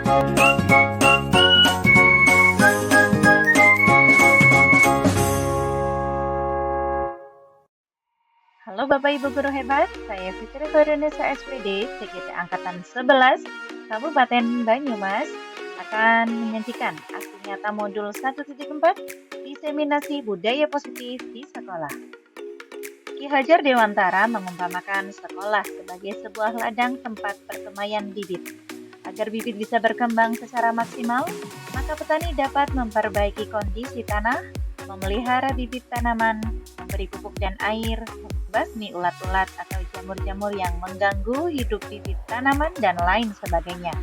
Halo Bapak Ibu Guru Hebat, saya Fitri Hoirunisa SPD, CGT Angkatan 11, Kabupaten Banyumas, akan menyajikan aksi nyata modul 1.4, Diseminasi Budaya Positif di Sekolah. Ki Hajar Dewantara mengumpamakan sekolah sebagai sebuah ladang tempat perkemayan bibit. Agar bibit bisa berkembang secara maksimal, maka petani dapat memperbaiki kondisi tanah, memelihara bibit tanaman, memberi pupuk dan air, membasmi ulat-ulat atau jamur-jamur yang mengganggu hidup bibit tanaman, dan lain sebagainya.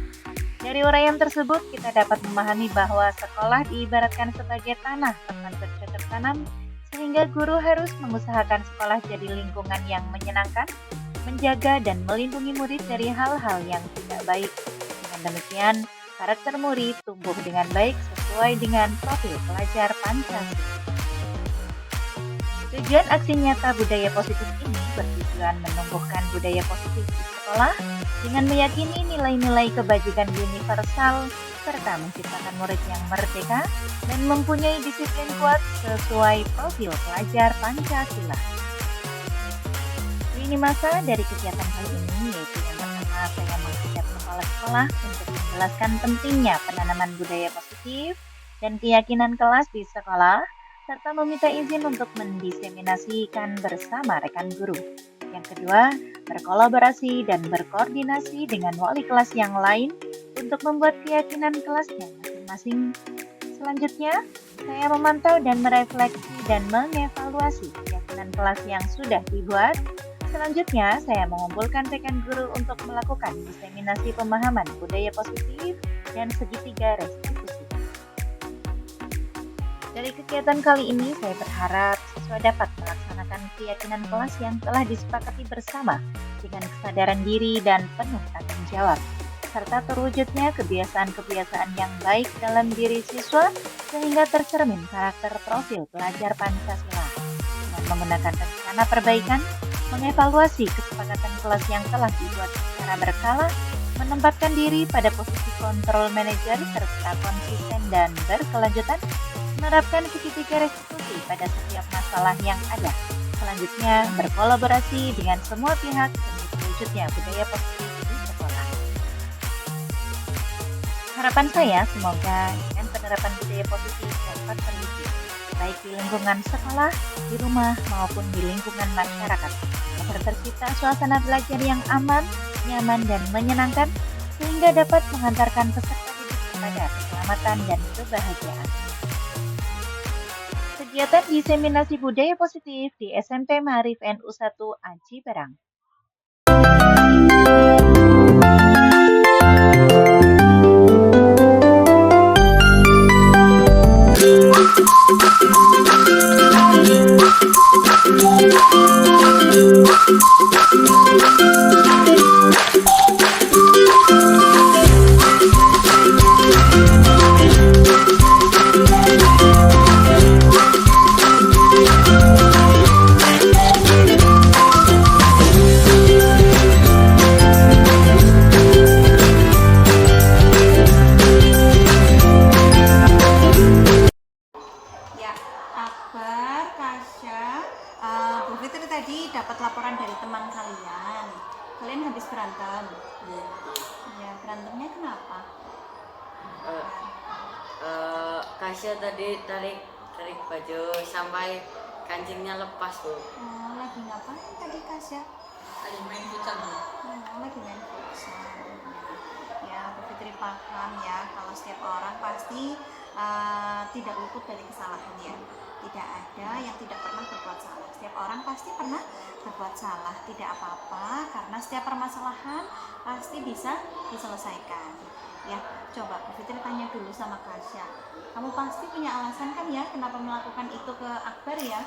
Dari uraian tersebut, kita dapat memahami bahwa sekolah diibaratkan sebagai tanah tempat bercocok tanam, sehingga guru harus mengusahakan sekolah jadi lingkungan yang menyenangkan, menjaga dan melindungi murid dari hal-hal yang tidak baik. Dengan demikian, karakter murid tumbuh dengan baik sesuai dengan profil pelajar Pancasila. Tujuan aksi nyata budaya positif ini bertujuan menumbuhkan budaya positif di sekolah dengan meyakini nilai-nilai kebajikan universal serta menciptakan murid yang merdeka dan mempunyai disiplin kuat sesuai profil pelajar Pancasila. Lini masa dari kegiatan kali ini yaitu yang pertama, saya mengajak sekolah-sekolah untuk menjelaskan pentingnya penanaman budaya positif dan keyakinan kelas di sekolah, serta meminta izin untuk mendiseminasikan bersama rekan guru. Yang kedua, berkolaborasi dan berkoordinasi dengan wali kelas yang lain untuk membuat keyakinan kelasnya masing-masing. Selanjutnya, saya memantau dan merefleksi dan mengevaluasi keyakinan kelas yang sudah dibuat. Selanjutnya, saya mengumpulkan rekan guru untuk melakukan diseminasi pemahaman budaya positif dan segitiga restitusi. Dari kegiatan kali ini, saya berharap siswa dapat melaksanakan keyakinan kelas yang telah disepakati bersama dengan kesadaran diri dan penuh tanggung jawab, serta terwujudnya kebiasaan-kebiasaan yang baik dalam diri siswa sehingga tercermin karakter profil pelajar Pancasila. Dengan menggunakan rencana perbaikan, mengevaluasi kesepakatan kelas yang telah dibuat secara berkala, menempatkan diri pada posisi kontrol manajer serta konsisten dan berkelanjutan, menerapkan segitiga restitusi pada setiap masalah yang ada. Selanjutnya, berkolaborasi dengan semua pihak demi terwujudnya budaya positif di sekolah. Harapan saya semoga dengan penerapan budaya positif dapat terwujud, baik di lingkungan sekolah, di rumah, maupun di lingkungan masyarakat, agar tercipta suasana belajar yang aman, nyaman, dan menyenangkan, sehingga dapat mengantarkan peserta didik kepada keselamatan dan kebahagiaan. Kegiatan diseminasi budaya positif di SMP Ma'arif NU 1 Aji Barang. Tadi dapat laporan dari teman kalian habis berantem. Ya, berantemnya kenapa? Kasya tadi tarik baju sampai kancingnya lepas, Bu. Oh, lagi ngapain tadi Kasya? Lagi main futsal, Bu. Lagi main futsal. Ya, Bu Fitri paham ya, kalau setiap orang pasti tidak luput dari kesalahan ya. Tidak ada yang tidak pernah berbuat salah. Setiap orang pasti pernah berbuat salah. Tidak apa-apa, karena setiap permasalahan pasti bisa diselesaikan. Ya, coba Bu Fitri tanya dulu sama Kasya. Kamu pasti punya alasan kan ya kenapa melakukan itu ke Akbar ya?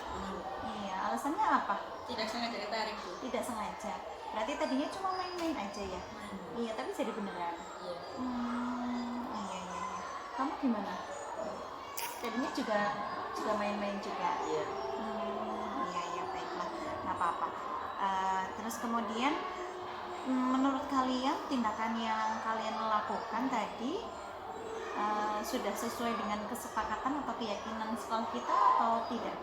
Iya, alasannya apa? Tidak sengaja ditarik, Bu. Tidak sengaja. Berarti tadinya cuma main-main aja ya? Iya, tapi jadi beneran. Iya. Iya. Kamu gimana? Tadinya juga main-main juga. Iya. Iya, baiklah, nggak apa-apa. Terus kemudian Menurut kalian tindakan yang kalian lakukan tadi sudah sesuai dengan kesepakatan atau keyakinan sekolah kita atau tidak?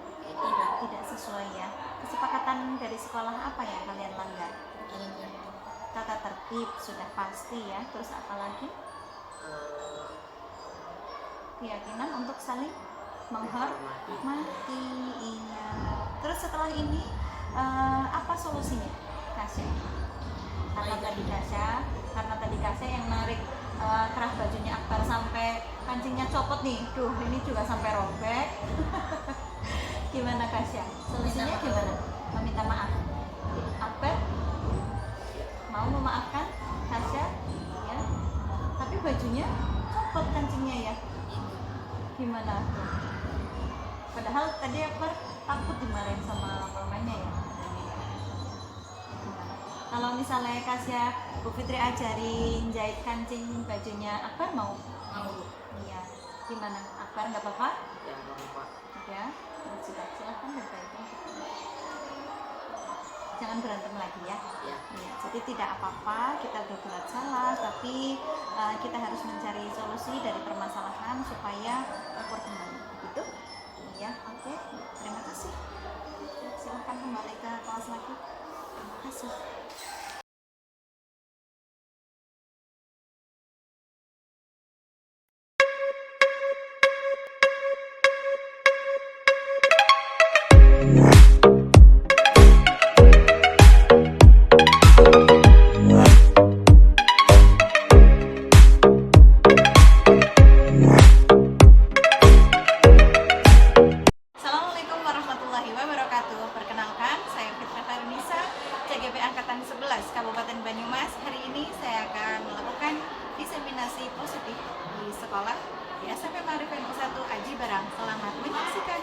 Tidak sesuai ya. Kesepakatan dari sekolah apa yang kalian langgar? Tata tertib sudah pasti ya. Terus apa lagi? Keyakinan untuk saling menghormati. Iya. Terus setelah ini apa solusinya, Kasya? Karena tadi Kasya yang narik kerah bajunya Akbar sampai kancingnya copot nih. Duh, ini juga sampai robek. Gimana Kasya? Solusinya gimana? Meminta maaf. Akbar mau memaafkan Kasya? Ya. Tapi bajunya copot kancingnya ya. Gimana tuh? Padahal tadi Akbar takut dimarahin sama mamanya ya. Kalau misalnya Kasya Bu Fitri ajarin jahit kancing bajunya Akbar mau? Iya. Gimana? Akbar nggak apa-apa? Ya, nggak apa-apa. Ya. Silahkan berbaikan. Jangan berantem lagi ya. Ya. Ya, jadi tidak apa-apa kita udah buat salah, tapi kita harus mencari solusi dari permasalahan supaya akur kembali. Begitu? Ya, oke. Terima kasih. Silahkan kembali ke kelas lagi. Terima kasih. Assalamualaikum warahmatullahi wabarakatuh. Perkenalkan, saya Fitra Farnisa, CGP Angkatan 11 Kabupaten Banyumas. Hari ini saya akan melakukan diseminasi positif di sekolah di SMP Ma'arif NU 1 Aji Barang. Selamat menyaksikan.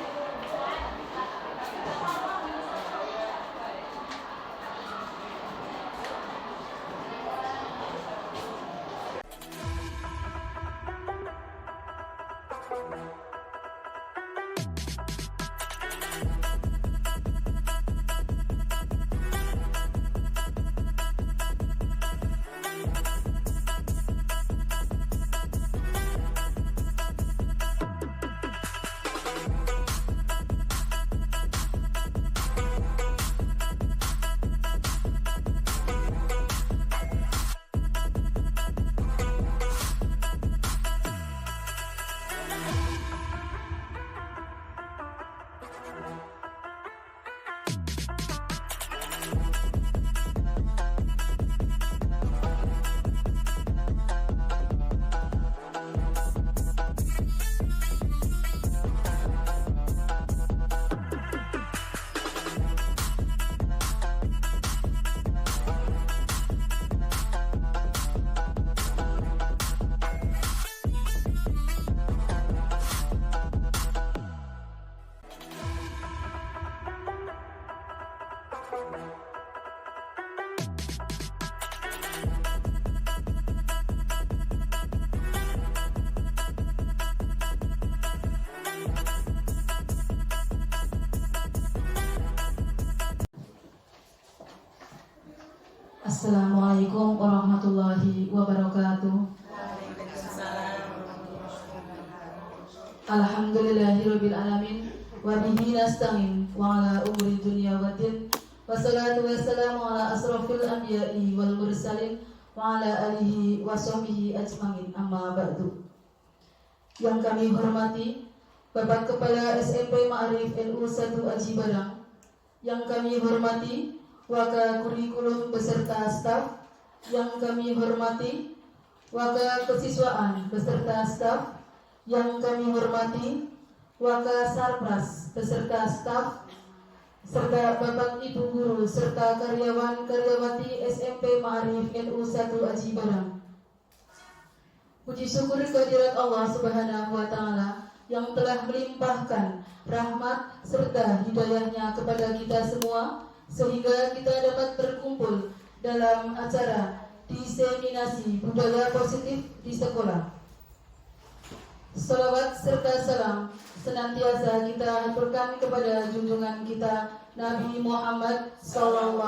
Assalamualaikum warahmatullahi wabarakatuh. Alhamdulillahirabbil alamin wa bihi nasta'in wa ala umuri dunya waddin. Wassalatu wassalamu ala asrofil anbiya'i wal mursalin wa ala alihi wa sahbihi ajmain, amma ba'du. Yang kami hormati Bapak Kepala SMP Ma'arif NU 1 Aji Barang, yang kami hormati Waka Kurikulum beserta staf, yang kami hormati Waka Kesiswaan beserta staf, yang kami hormati Waka Sarpras beserta staf, serta Bapak Ibu Guru serta karyawan-karyawati SMP Ma'arif NU 1 Aji Barang. Puji syukur kehadirat Allah Subhanahu wa Ta'ala yang telah melimpahkan rahmat serta hidayahnya kepada kita semua, sehingga kita dapat berkumpul dalam acara diseminasi budaya positif di sekolah. Salawat serta salam senantiasa kita haturkan kepada junjungan kita Nabi Muhammad SAW,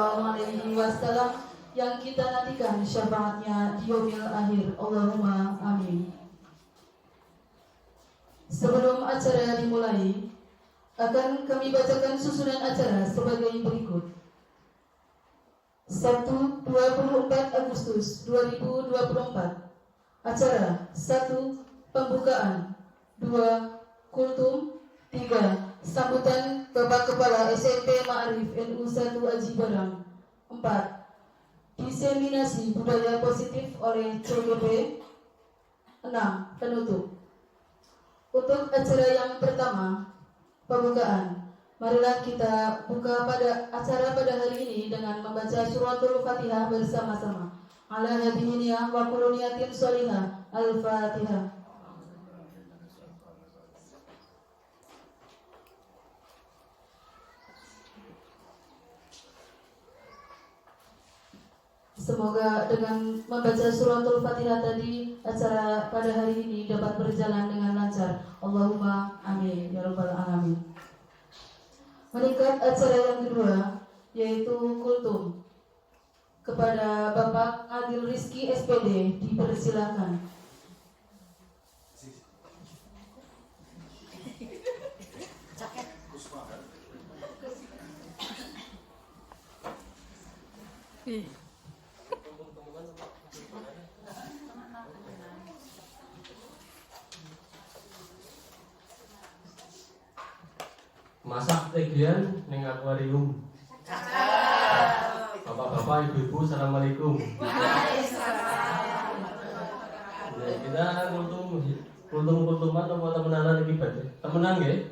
yang kita nantikan syafaatnya di yaumil akhir. Allahumma amin. Sebelum acara dimulai, akan kami bacakan susunan acara sebagai berikut. 1. 24 Agustus 2024. Acara 1. Pembukaan. 2. Kultum. 3. Sambutan Bapak Kepala SMP Ma'arif NU 1 Aji Barang. 4. Diseminasi budaya positif oleh CGP. 6. Penutup. Untuk acara yang pertama, pembukaan, marilah kita buka pada acara pada hari ini dengan membaca suratul Fatihah bersama-sama. Ala hadhihi niyah wa kullu niyatin sholihah. Al-Fatihah. Semoga dengan membaca suratul Fatihah tadi, acara pada hari ini dapat berjalan dengan lancar. Allahumma amin ya rabbal alamin. Meningkat acara yang kedua, yaitu kultum. Kepada Bapak Adil Rizky SPD dipersilakan. Masak tegian ning akuarium. Bapak-bapak, ibu-ibu, assalamualaikum. Ya, kita kultum-kultuman apa temenanan iki badhe? Temenan nggih?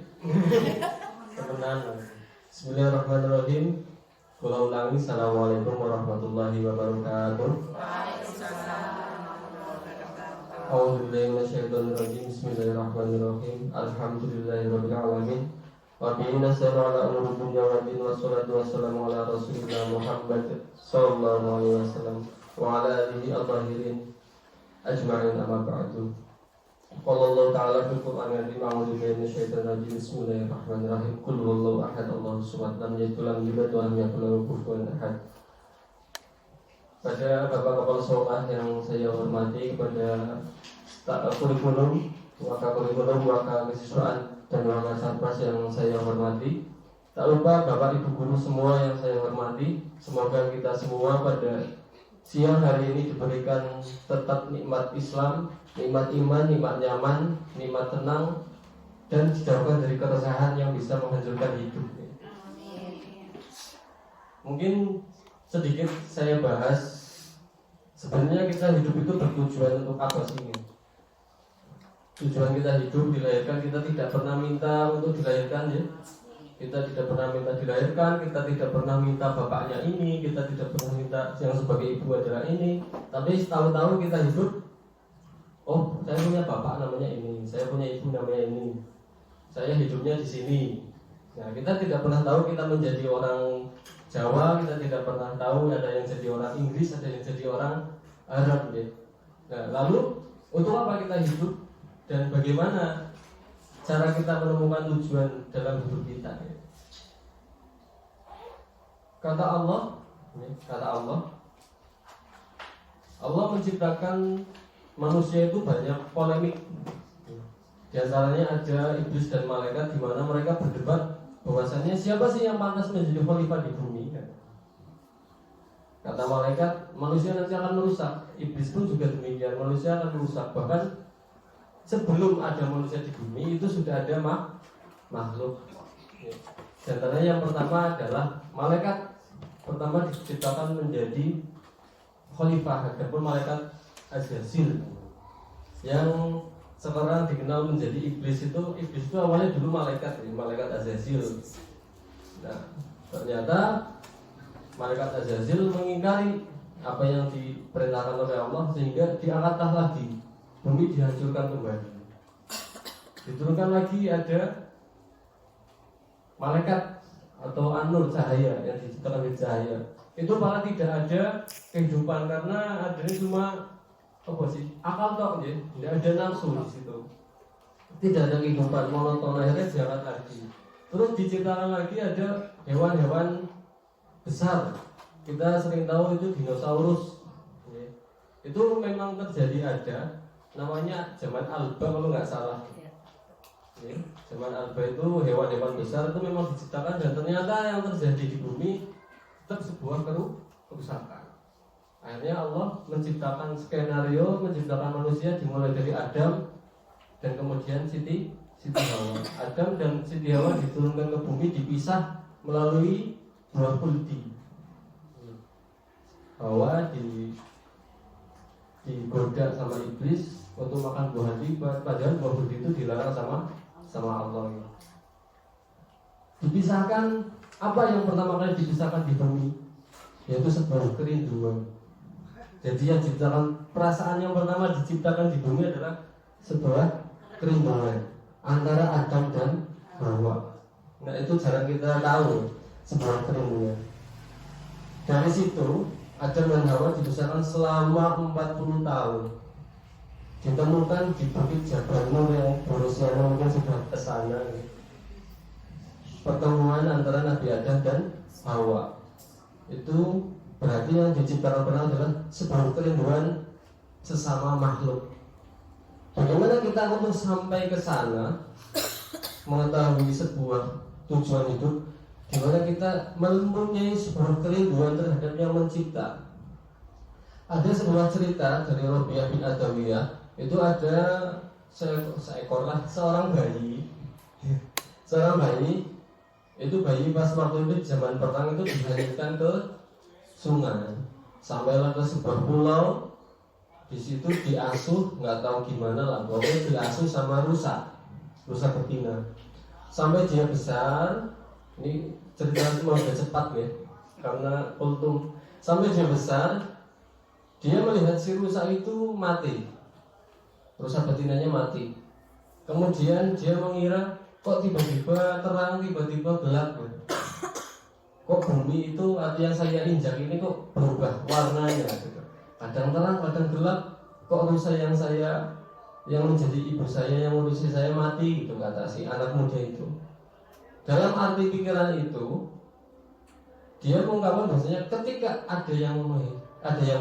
Temenan. Bismillahirrahmanirrahim. Kula ulangi, assalamualaikum warahmatullahi wabarakatuh. A'udzubillahi minasyaitonirrajim. Bismillahirrahmanirrahim. Alhamdulillahirabbil alamin. Wa bihi nasta'inu ala umuri dunya wa din, wassalatu wassalamu ala rasulillah Muhammad sallallahu alaihi wasallam wa ala alihi at-tahirin ajma'in, amma ba'du. Qala Allah ta'ala fil Qur'anil Karim, a'udzu billahi minasyaitonir rajim. Bismillahirrahmanirrahim. Qul huwallahu ahad, Allahus samad, lam yalid wa lam yulad wa lam yakul lahu kufuwan ahad. Pada Bapak Kepala Sekolah yang saya hormati, kepada kurikulum, waka kesiswaan dan waka satpas yang saya hormati, tak lupa Bapak Ibu guru semua yang saya hormati, semoga kita semua pada siang hari ini diberikan tetap nikmat Islam, nikmat iman, nikmat nyaman, nikmat tenang, dan dijauhkan dari keresahan yang bisa menghancurkan hidup. Mungkin sedikit saya bahas, sebenarnya kita hidup itu bertujuan untuk apa sih? Tujuan kita hidup, dilahirkan, kita tidak pernah minta untuk dilahirkan, ya. Kita tidak pernah minta dilahirkan, kita tidak pernah minta bapaknya ini, kita tidak pernah minta yang sebagai ibu adalah ini. Tapi tahu-tahu kita hidup, oh saya punya bapak namanya ini, saya punya ibu namanya ini, saya hidupnya di sini. Nah, kita tidak pernah tahu kita menjadi orang Jawa, kita tidak pernah tahu ada yang jadi orang Inggris, ada yang jadi orang Arab, ya. Nah, lalu untuk apa kita hidup? Dan bagaimana cara kita menemukan tujuan dalam hidup kita, ya? Kata Allah, Allah menciptakan manusia itu banyak polemik. Di antaranya ada iblis dan malaikat, di mana mereka berdebat bahwasanya siapa sih yang pantas menjadi khalifah di bumi, kan? Kata malaikat, manusia nanti akan merusak. Iblis pun juga demikian, manusia akan merusak. Bahkan sebelum ada manusia di bumi itu sudah ada makhluk. Di antaranya yang pertama adalah malaikat. Pertama diciptakan menjadi khalifah, adapun malaikat Azazil yang sekarang dikenal menjadi iblis itu awalnya dulu malaikat Azazil. Nah, ternyata malaikat Azazil mengingkari apa yang diperintahkan oleh Allah, sehingga diangkatlah lagi, bumi dihancurkan kembali. Diturunkan lagi ada malaikat atau an-nur, cahaya, yang diciptakan dari cahaya. Itu malah tidak ada kehidupan, karena adanya cuma apa sih? Akal tok, ya. Tidak ada nafsu di situ. Tidak ada kehidupan, monoton, akhirnya diangkat lagi. Terus diciptakan lagi ada hewan-hewan besar kita sering tahu itu dinosaurus. Ya. Itu memang terjadi ada, namanya zaman Alba kalau nggak salah. Ya. Zaman Alba itu hewan-hewan besar itu memang diciptakan dan ternyata yang terjadi di bumi tetap sebuah kerusakan. Akhirnya Allah menciptakan skenario, menciptakan manusia dimulai dari Adam dan kemudian Siti Hawa. Adam dan Siti Hawa diturunkan ke bumi dipisah melalui buah kuldi. Hawa digoda sama iblis untuk makan buah hati, padahal buah kuldi itu dilarang sama Allah. Dipisahkan, apa yang pertama kali dipisahkan di bumi? Yaitu sebuah kerinduan. Jadi yang diciptakan, perasaan yang pertama diciptakan di bumi adalah sebuah kerinduan antara Adam dan Hawa. Nah itu jarang kita tahu sebuah kerinduan. Dari situ Adam dan Hawa dipisahkan selama 40 tahun. Ditemukan di Bukit Jabal Nur yang berusianya mungkin sudah kesana. Pertemuan antara Nabi Adam dan Hawa itu berarti yang diciptakan pertama adalah sebuah kerinduan sesama makhluk. Bagaimana kita untuk sampai ke sana, mengetahui sebuah tujuan hidup, di mana kita mempunyai sebuah kerinduan terhadap yang mencipta. Ada sebuah cerita dari Rabi'ah bin Adawiyah. Itu ada seorang bayi. Seorang bayi itu bayi pas waktu itu zaman perang itu dilahirkan ke sungai, sampailah ke sebuah pulau. Di situ diasuh, nggak tahu gimana lah, pokoknya diasuh sama rusa betina. Sampai dia besar, ini cerita semoga cepat ya, karena kultum. Sampai dia besar, dia melihat si rusa itu mati, rusa betinanya mati. Kemudian dia mengira, kok tiba-tiba terang, tiba-tiba gelap ya? Kok bumi itu yang saya injak ini kok berubah warnanya gitu. Kadang terang, kadang gelap. Kok rusa yang menjadi ibu saya, yang ngurusi saya mati gitu, kata si anak muda itu. Dalam arti pikiran itu, dia mengungkapkan bahwasanya ketika ada yang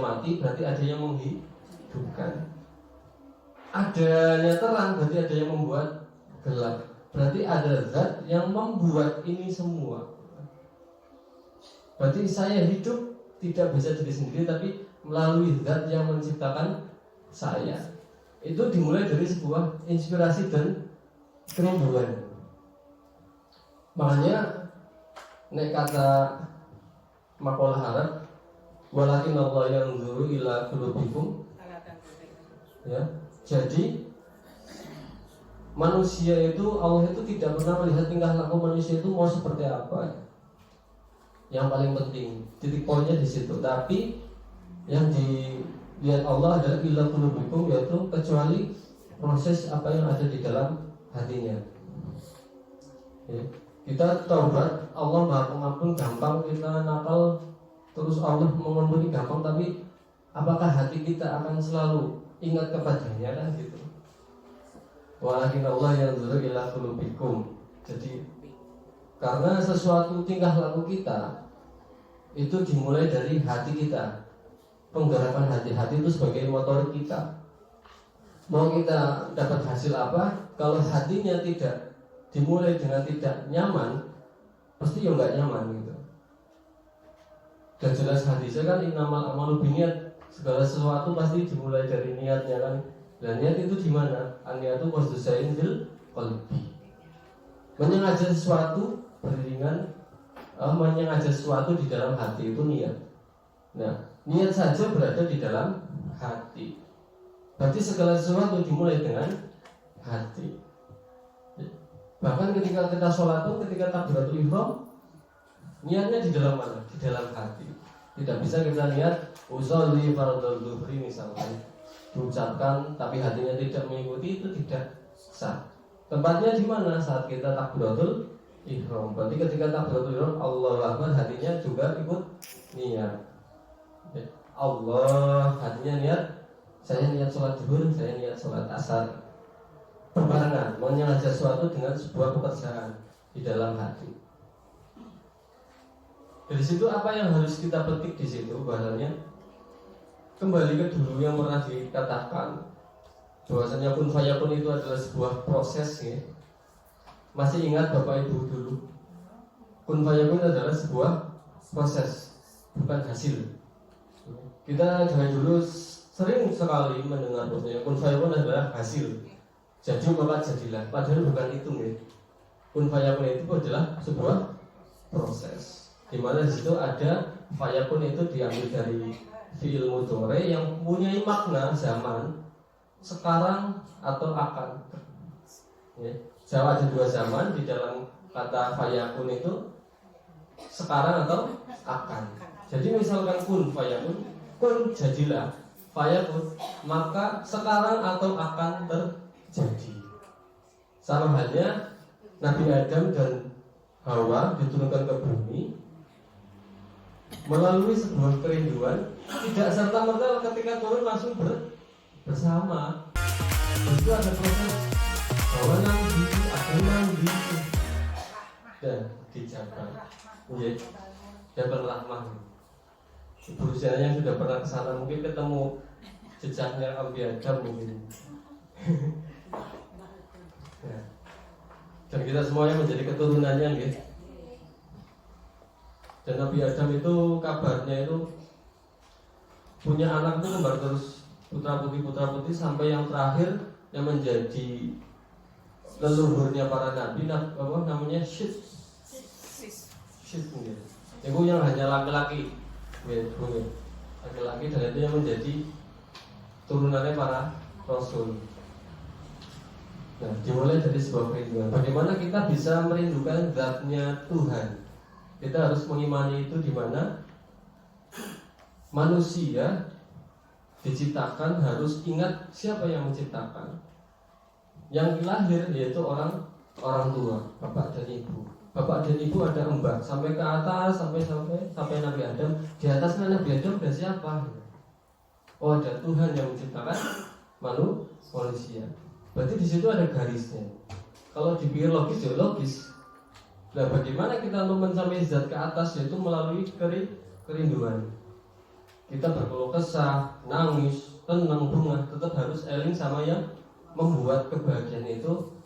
mati berarti ada yang menghidupkan. Adanya terang berarti ada yang membuat gelap. Berarti ada zat yang membuat ini semua. Berarti saya hidup tidak bisa diri sendiri, tapi melalui zat yang menciptakan saya. Itu dimulai dari sebuah inspirasi dan kerinduan. Makanya nek kata makalah Arab, walakin Allah yanzuru ila qulubikum. Ya, jadi manusia itu, Allah itu tidak pernah melihat tingkah laku manusia itu mau seperti apa. Yang paling penting titik poinnya di situ. Tapi yang dilihat Allah adalah ila qulubikum, yaitu kecuali proses apa yang ada di dalam hatinya. Ya. Kita taubat, Allah Maha Pengampun gampang, kita nakal terus Allah mengampuni gampang, tapi apakah hati kita akan selalu ingat kepadanya kan gitu. Walakin Allah yanzuru ila qulubikum. Jadi karena sesuatu tingkah laku kita itu dimulai dari hati kita. Penggerakan hati itu sebagai motor kita. Mau kita dapat hasil apa, kalau hatinya tidak dimulai dengan tidak nyaman, pasti ya nggak nyaman gitu. Dan jelas hadisnya kan innamal a'malu binniyat, segala sesuatu pasti dimulai dari niatnya kan. Dan niat itu di mana? An-niyatu qasdusain fil qalbi. Menyengaja sesuatu beriringan, menyengaja sesuatu di dalam hati itu niat. Nah, niat saja berada di dalam hati. Berarti segala sesuatu dimulai dengan hati. Bahkan ketika kita sholat itu, ketika takbiratul ihram, niatnya di dalam mana? Di dalam hati. Tidak bisa kita niat usolli fardhu dhuhri misalkan diucapkan tapi hatinya tidak mengikuti, itu tidak sah. Tempatnya di mana? Saat kita takbiratul ihram. Berarti ketika takbiratul ihram Allahu Akbar, hatinya juga ikut niat. Allah, hatinya niat, saya niat sholat zuhur, saya niat sholat asar. Berbarengan, menyengaja sesuatu dengan sebuah pekerjaan di dalam hati. Dari situ apa yang harus kita petik di situ bahasanya kembali ke dulu yang pernah dikatakan bahwasanya kun fayakun itu adalah sebuah proses ya. Masih ingat Bapak Ibu dulu? Kun fayakun adalah sebuah proses, bukan hasil. Kita dari dulu sering sekali mendengar bahwasanya kun fayakun adalah hasil. Jadi maka jadilah, padahal bukan itu ya. Kun fayakun itu adalah sebuah proses. Di mana di situ ada fayakun itu diambil dari fi'il mudhari yang mempunyai makna zaman, sekarang atau akan. Ya. Ada dua zaman di dalam kata fayakun itu, sekarang atau akan. Jadi misalkan kun fayakun, kun jadilah, fayakun maka sekarang atau akan terjadi. Sama halnya Nabi Adam dan Hawa diturunkan ke bumi melalui sebuah kerinduan, tidak serta-merta ketika turun langsung bersama. Itu ada proses Hawa nanti, akan nanti dan dijaga. Jabal Rahmah. Ibu Rusiana yang sudah pernah kesana mungkin ketemu jejaknya Nabi Adam mungkin. Ya. Dan kita semuanya menjadi keturunannya gitu. Dan Nabi Adam itu kabarnya itu punya anak itu kembar terus, putra putih sampai yang terakhir yang menjadi leluhurnya para nabi, apa namanya, Syith gitu. Itu yang hanya laki-laki gitu, laki-laki, dan itu yang menjadi turunannya para rasul. Nah, dimulai dari sebuah kerinduan. Bagaimana kita bisa merindukan zatnya Tuhan? Kita harus mengimani itu, di mana manusia diciptakan harus ingat siapa yang menciptakan. Yang lahir yaitu orang tua, bapak dan ibu. Bapak dan ibu ada embak sampai ke atas, sampai Nabi Adam. Di atasnya Nabi Adam ada siapa? Oh, ada Tuhan yang menciptakan manusia. Berarti di situ ada garisnya. Kalau dipikir logis ya logis. Nah, bagaimana kita untuk mencapai zat ke atas, yaitu melalui kerinduan. Kita berkeluh kesah, nangis, tenang, bunga, tetap harus eling sama yang membuat kebahagiaan itu,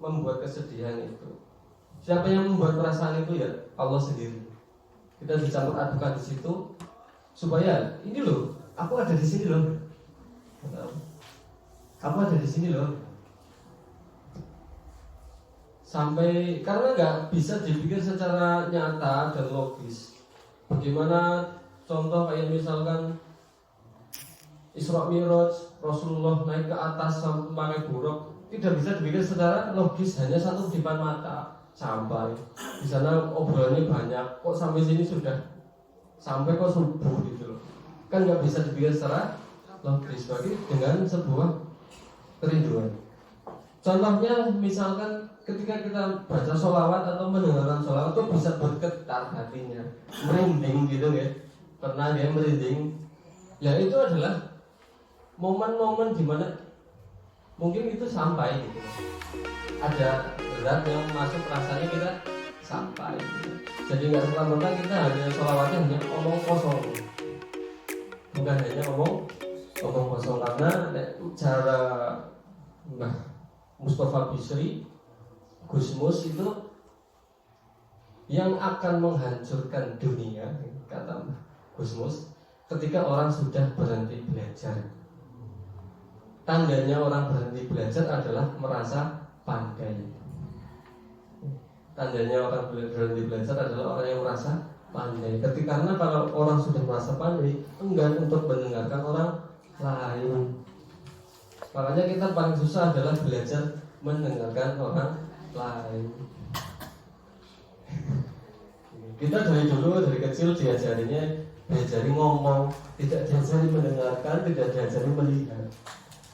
membuat kesedihan itu. Siapa yang membuat perasaan itu? Ya Allah sendiri. Kita dicampur adukan di situ supaya ini loh, aku ada di sini loh. Aku ada di sini loh. Sampai karena nggak bisa dipikir secara nyata dan logis. Bagaimana contoh kayak misalkan Isra Mi'raj, Rasulullah naik ke atas memakai buruk, tidak bisa dipikir secara logis, hanya satu kedipan mata sampai di sana obrolannya banyak, kok sampai sini sudah sampai kok subuh gitu loh. Kan nggak bisa dipikir secara logis, bagi dengan sebuah kerinduan. Contohnya misalkan ketika kita baca sholawat atau mendengarkan sholawat itu bisa bergetar hatinya, merinding gitu ya. Pernah dia merinding. Ya itu adalah momen-momen dimana mungkin itu sampai gitu. Ada berat yang masuk, rasanya kita sampai gitu. Jadi nggak serta-merta kita hanya sholawatnya hanya omong kosong, bukan hanya omong kosong. Karena cara Mbah Mustafa Bisri, Gusmus itu yang akan menghancurkan dunia, kata Gusmus, ketika orang sudah berhenti belajar. Tandanya orang berhenti belajar adalah merasa pandai. Tandanya orang berhenti belajar adalah orang yang merasa pandai. Karena kalau orang sudah merasa pandai, enggan untuk mendengarkan orang lain. Makanya kita paling susah adalah belajar mendengarkan orang lain. Kita dari dulu, dari kecil diajarinya ngomong, tidak diajari mendengarkan, tidak diajari melihat.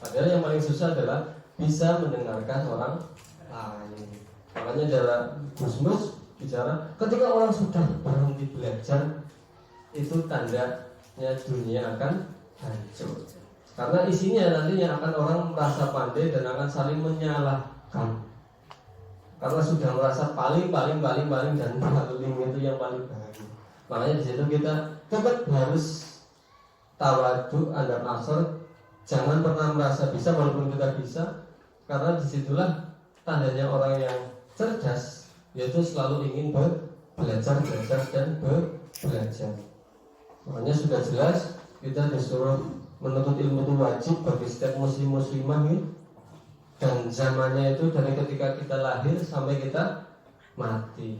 Padahal yang paling susah adalah bisa mendengarkan orang lain. Makanya cara Gusmus bicara, ketika orang sudah berhenti belajar, itu tandanya dunia akan hancur. Karena isinya nantinya akan orang merasa pandai dan akan saling menyalahkan. Karena sudah merasa paling dan paling itu yang paling baik. Makanya di situ kita tetap harus tawadhu andar asor, jangan pernah merasa bisa walaupun kita bisa, karena disitulah tandanya orang yang cerdas, yaitu selalu ingin belajar dan belajar. Makanya sudah jelas kita disuruh menuntut ilmu itu wajib bagi setiap muslimah ya. Dan zamannya itu dari ketika kita lahir sampai kita mati.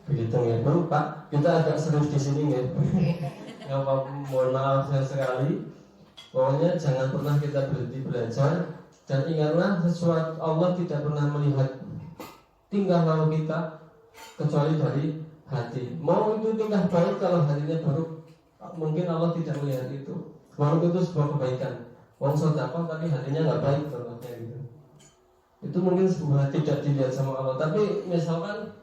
Begitu ya, Pak. Kita agak serius di sini ya. Ya, mohon maaf sekali. Pokoknya jangan pernah kita berhenti belajar, dan ingatlah sesuatu Allah tidak pernah melihat tingkah laku kita kecuali dari hati. Mau itu tingkah baik, kalau hatinya buruk mungkin Allah tidak melihat itu. Walaupun itu sebuah kebaikan. Wong sedekah tapi hatinya nggak baik contohnya gitu. Itu mungkin sebuah tidak dilihat sama Allah. Tapi misalkan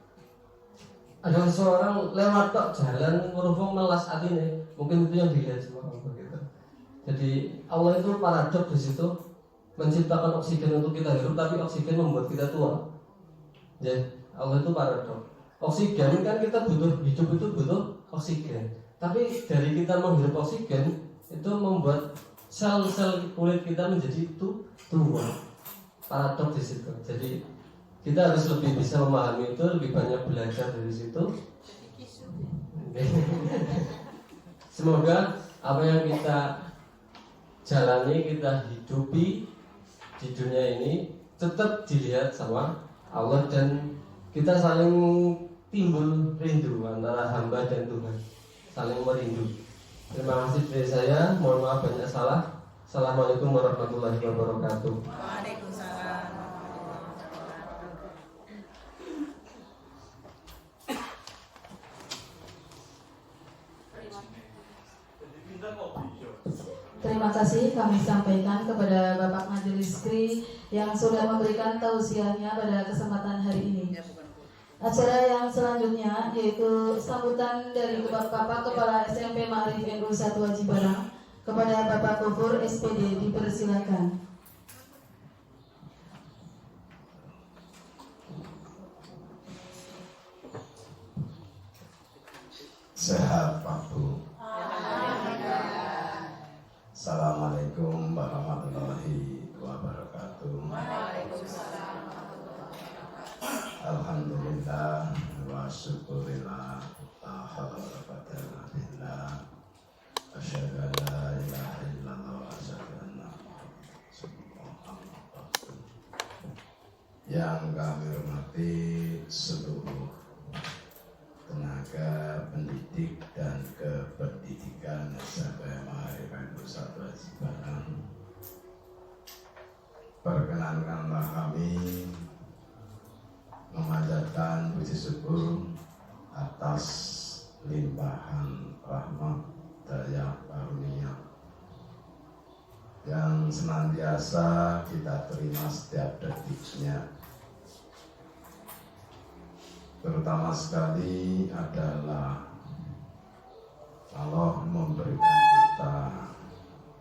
ada seseorang lewat tok jalan merufung melas hatinya, mungkin itu yang dilihat sama Allah gitu. Jadi Allah itu paradok di situ, menciptakan oksigen untuk kita hidup, tapi oksigen membuat kita tua. Jadi Allah itu paradok. Oksigen kan kita butuh, hidup itu butuh oksigen. Tapi dari kita menghirup oksigen itu membuat sel-sel kulit kita menjadi tua. Paradok di situ. Jadi kita harus lebih bisa memahami itu, lebih banyak belajar dari situ. Semoga apa yang kita jalani, kita hidupi di dunia ini tetap dilihat sama Allah, dan kita saling timbul rindu antara hamba dan Tuhan, saling merindu. Terima kasih dari saya, mohon maaf banyak salah. Assalamualaikum warahmatullahi wabarakatuh. Waalaikumsalam. Terima kasih kami sampaikan kepada Bapak Majelis Kri yang sudah memberikan tausiahnya pada kesempatan hari ini. Acara yang selanjutnya yaitu sambutan dari Bapak Kepala SMP Ma'arif NU 1 Haji Barang kepada Bapak Gofur SPD, dipersilakan. Sehat Pak Bu. Assalamualaikum warahmatullahi wabarakatuh. Alhamdulillah wa syukurillah, la haula wa la quwwata illa billah. Asyhadu an la ilaha illallah wa asyhadu anna Muhammadan rasulullah. Yang kami hormati seluruh tenaga pendidik dan kependidikan SMP Ma'arif NU 1 Haji Barang, perkenankanlah kami memanjatkan puji syukur atas limpahan rahmat daya karunia yang senantiasa kita terima setiap detiknya. Terutama sekali adalah Allah memberikan kita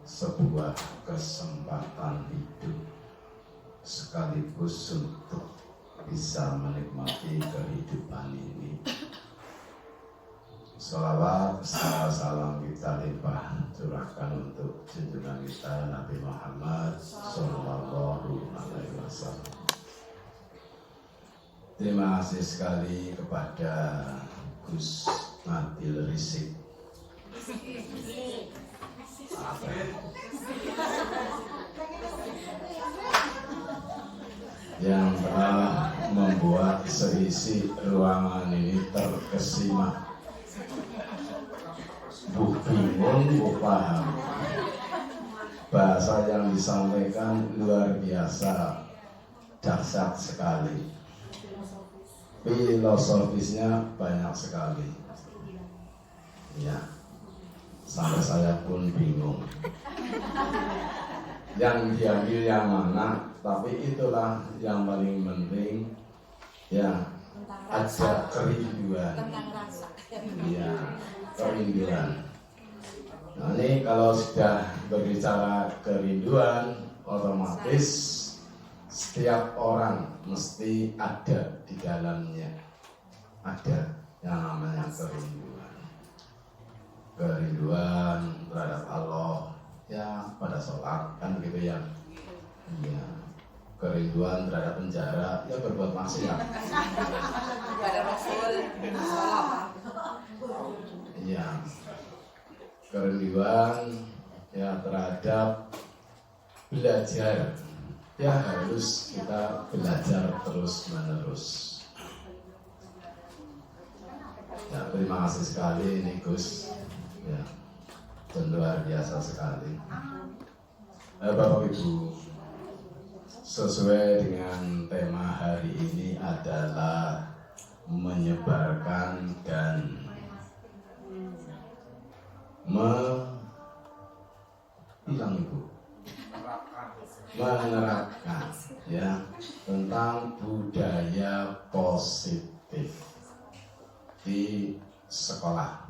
sebuah kesempatan hidup sekaligus untuk bisa menikmati kehidupan ini. Salawat serta salam kita limpah curahkan untuk junjungan kita Nabi Muhammad Sallallahu Alaihi Wasallam. Terima kasih sekali kepada Gus Nabil Rizieq yang telah membuat seisi ruangan ini terkesima. Bu bingung, bu paham. Bahasa yang disampaikan luar biasa, dahsyat sekali. Filosofisnya banyak sekali. Ya, sampai saya pun bingung. Yang diambil yang mana? Tapi itulah yang paling penting. Ya, ada kerinduan. Ya, kerinduan. Nah, ini kalau sudah berbicara kerinduan, otomatis setiap orang mesti ada di dalamnya. Ada. yang namanya kerinduan terhadap Allah, ya pada sholat kan gitu ya. Iya. Kerinduan terhadap penjara, ya berbuat maksiat. Pada Rasul. Iya. Kerinduan ya terhadap belajar, ya harus kita belajar terus menerus. Ya, terima kasih sekali ini Gus, ya luar biasa sekali. Bapak Ibu, sesuai dengan tema hari ini adalah menyebarkan dan menerapkan ya tentang budaya positif di sekolah.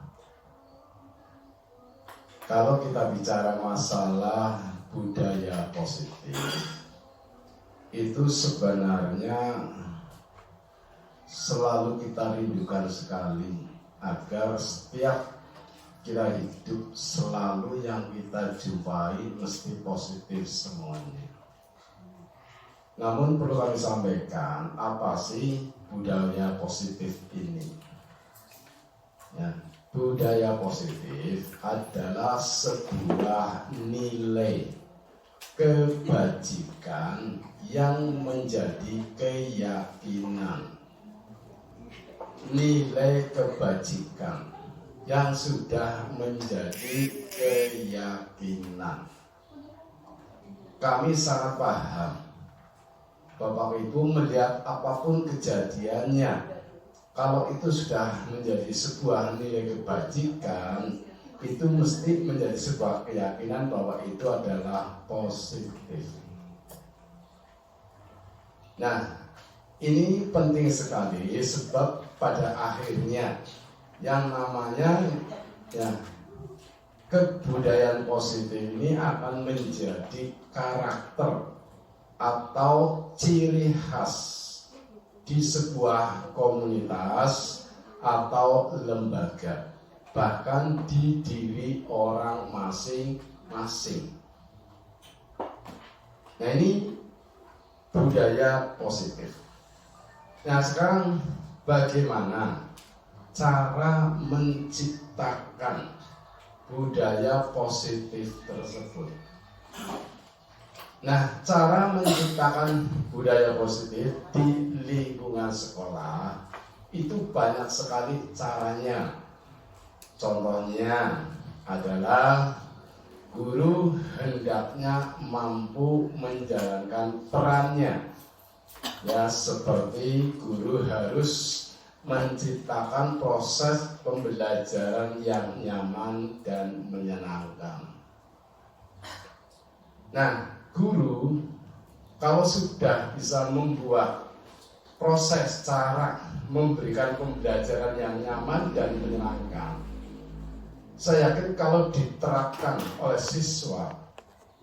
Kalau kita bicara masalah budaya positif, itu sebenarnya selalu kita rindukan sekali agar setiap kita hidup selalu yang kita jumpai mesti positif semuanya. Namun perlu kami sampaikan, apa sih budaya positif ini? Ya, budaya positif adalah sebuah nilai kebajikan yang menjadi keyakinan. Nilai kebajikan yang sudah menjadi keyakinan. Kami sangat paham, Bapak Ibu melihat apapun kejadiannya, kalau itu sudah menjadi sebuah nilai kebajikan, itu mesti menjadi sebuah keyakinan bahwa itu adalah positif. Nah, ini penting sekali sebab pada akhirnya yang namanya ya kebudayaan positif ini akan menjadi karakter atau ciri khas di sebuah komunitas atau lembaga, bahkan di diri orang masing-masing. Nah, ini budaya positif. Nah, sekarang bagaimana cara menciptakan budaya positif tersebut? Nah, cara menciptakan budaya positif di lingkungan sekolah itu banyak sekali caranya. Contohnya adalah guru hendaknya mampu menjalankan perannya. Ya, seperti guru harus menciptakan proses pembelajaran yang nyaman dan menyenangkan. Nah, guru kalau sudah bisa membuat proses cara memberikan pembelajaran yang nyaman dan menyenangkan, saya yakin kalau diterapkan oleh siswa,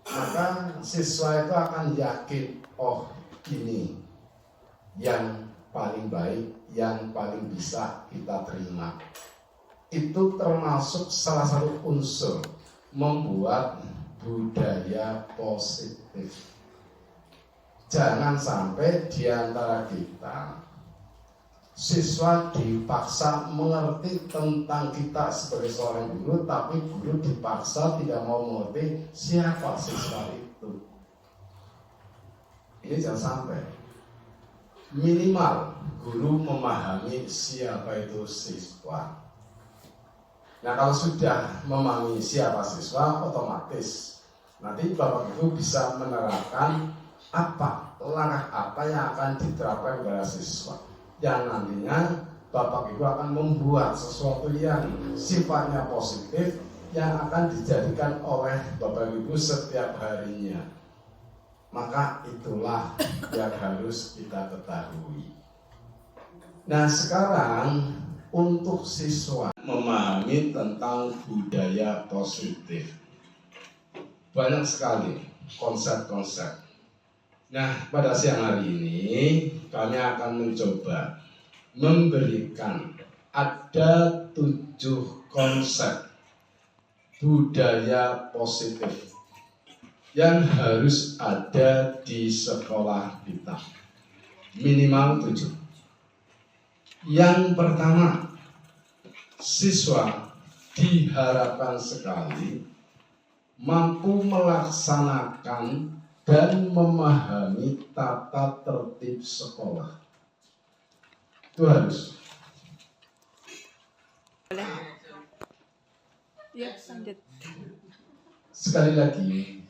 maka siswa itu akan yakin, oh ini yang paling baik, yang paling bisa kita terima. Itu termasuk salah satu unsur membuat budaya positif. Jangan sampai di antara kita siswa dipaksa mengerti tentang kita sebagai seorang guru, tapi guru dipaksa tidak mau mengerti siapa siswa itu. Ini jangan sampai. Minimal guru memahami siapa itu siswa. Nah, kalau sudah memahami siapa siswa, otomatis nanti Bapak Ibu bisa menerapkan langkah apa yang akan diterapkan kepada siswa, yang nantinya Bapak Ibu akan membuat sesuatu yang sifatnya positif yang akan dijadikan oleh Bapak Ibu setiap harinya. Maka itulah yang harus kita ketahui. Nah, sekarang untuk siswa memahami tentang budaya positif, banyak sekali konsep-konsep. Nah, pada siang hari ini kami akan mencoba memberikan ada 7 konsep budaya positif yang harus ada di sekolah kita. Minimal 7. Yang pertama, siswa diharapkan sekali mampu melaksanakan dan memahami tata tertib sekolah. Itu harus. Ya, lanjut. Sekali lagi,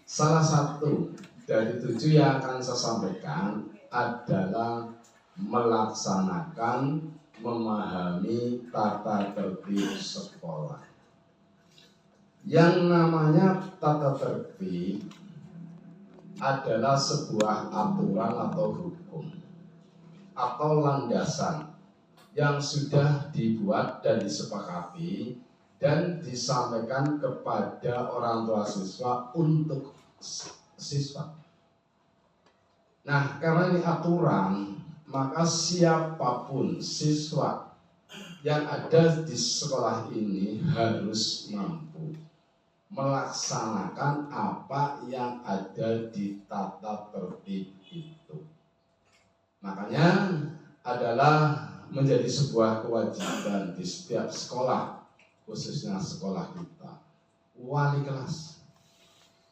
salah satu dari 7 yang akan saya sampaikan adalah melaksanakan, memahami tata tertib sekolah. Yang namanya tata tertib adalah sebuah aturan atau hukum atau landasan yang sudah dibuat dan disepakati dan disampaikan kepada orang tua siswa untuk siswa. Nah, karena ini aturan, maka siapapun siswa yang ada di sekolah ini harus mampu melaksanakan apa yang ada di tata tertib itu. Makanya adalah menjadi sebuah kewajiban di setiap sekolah, khususnya sekolah kita, wali kelas,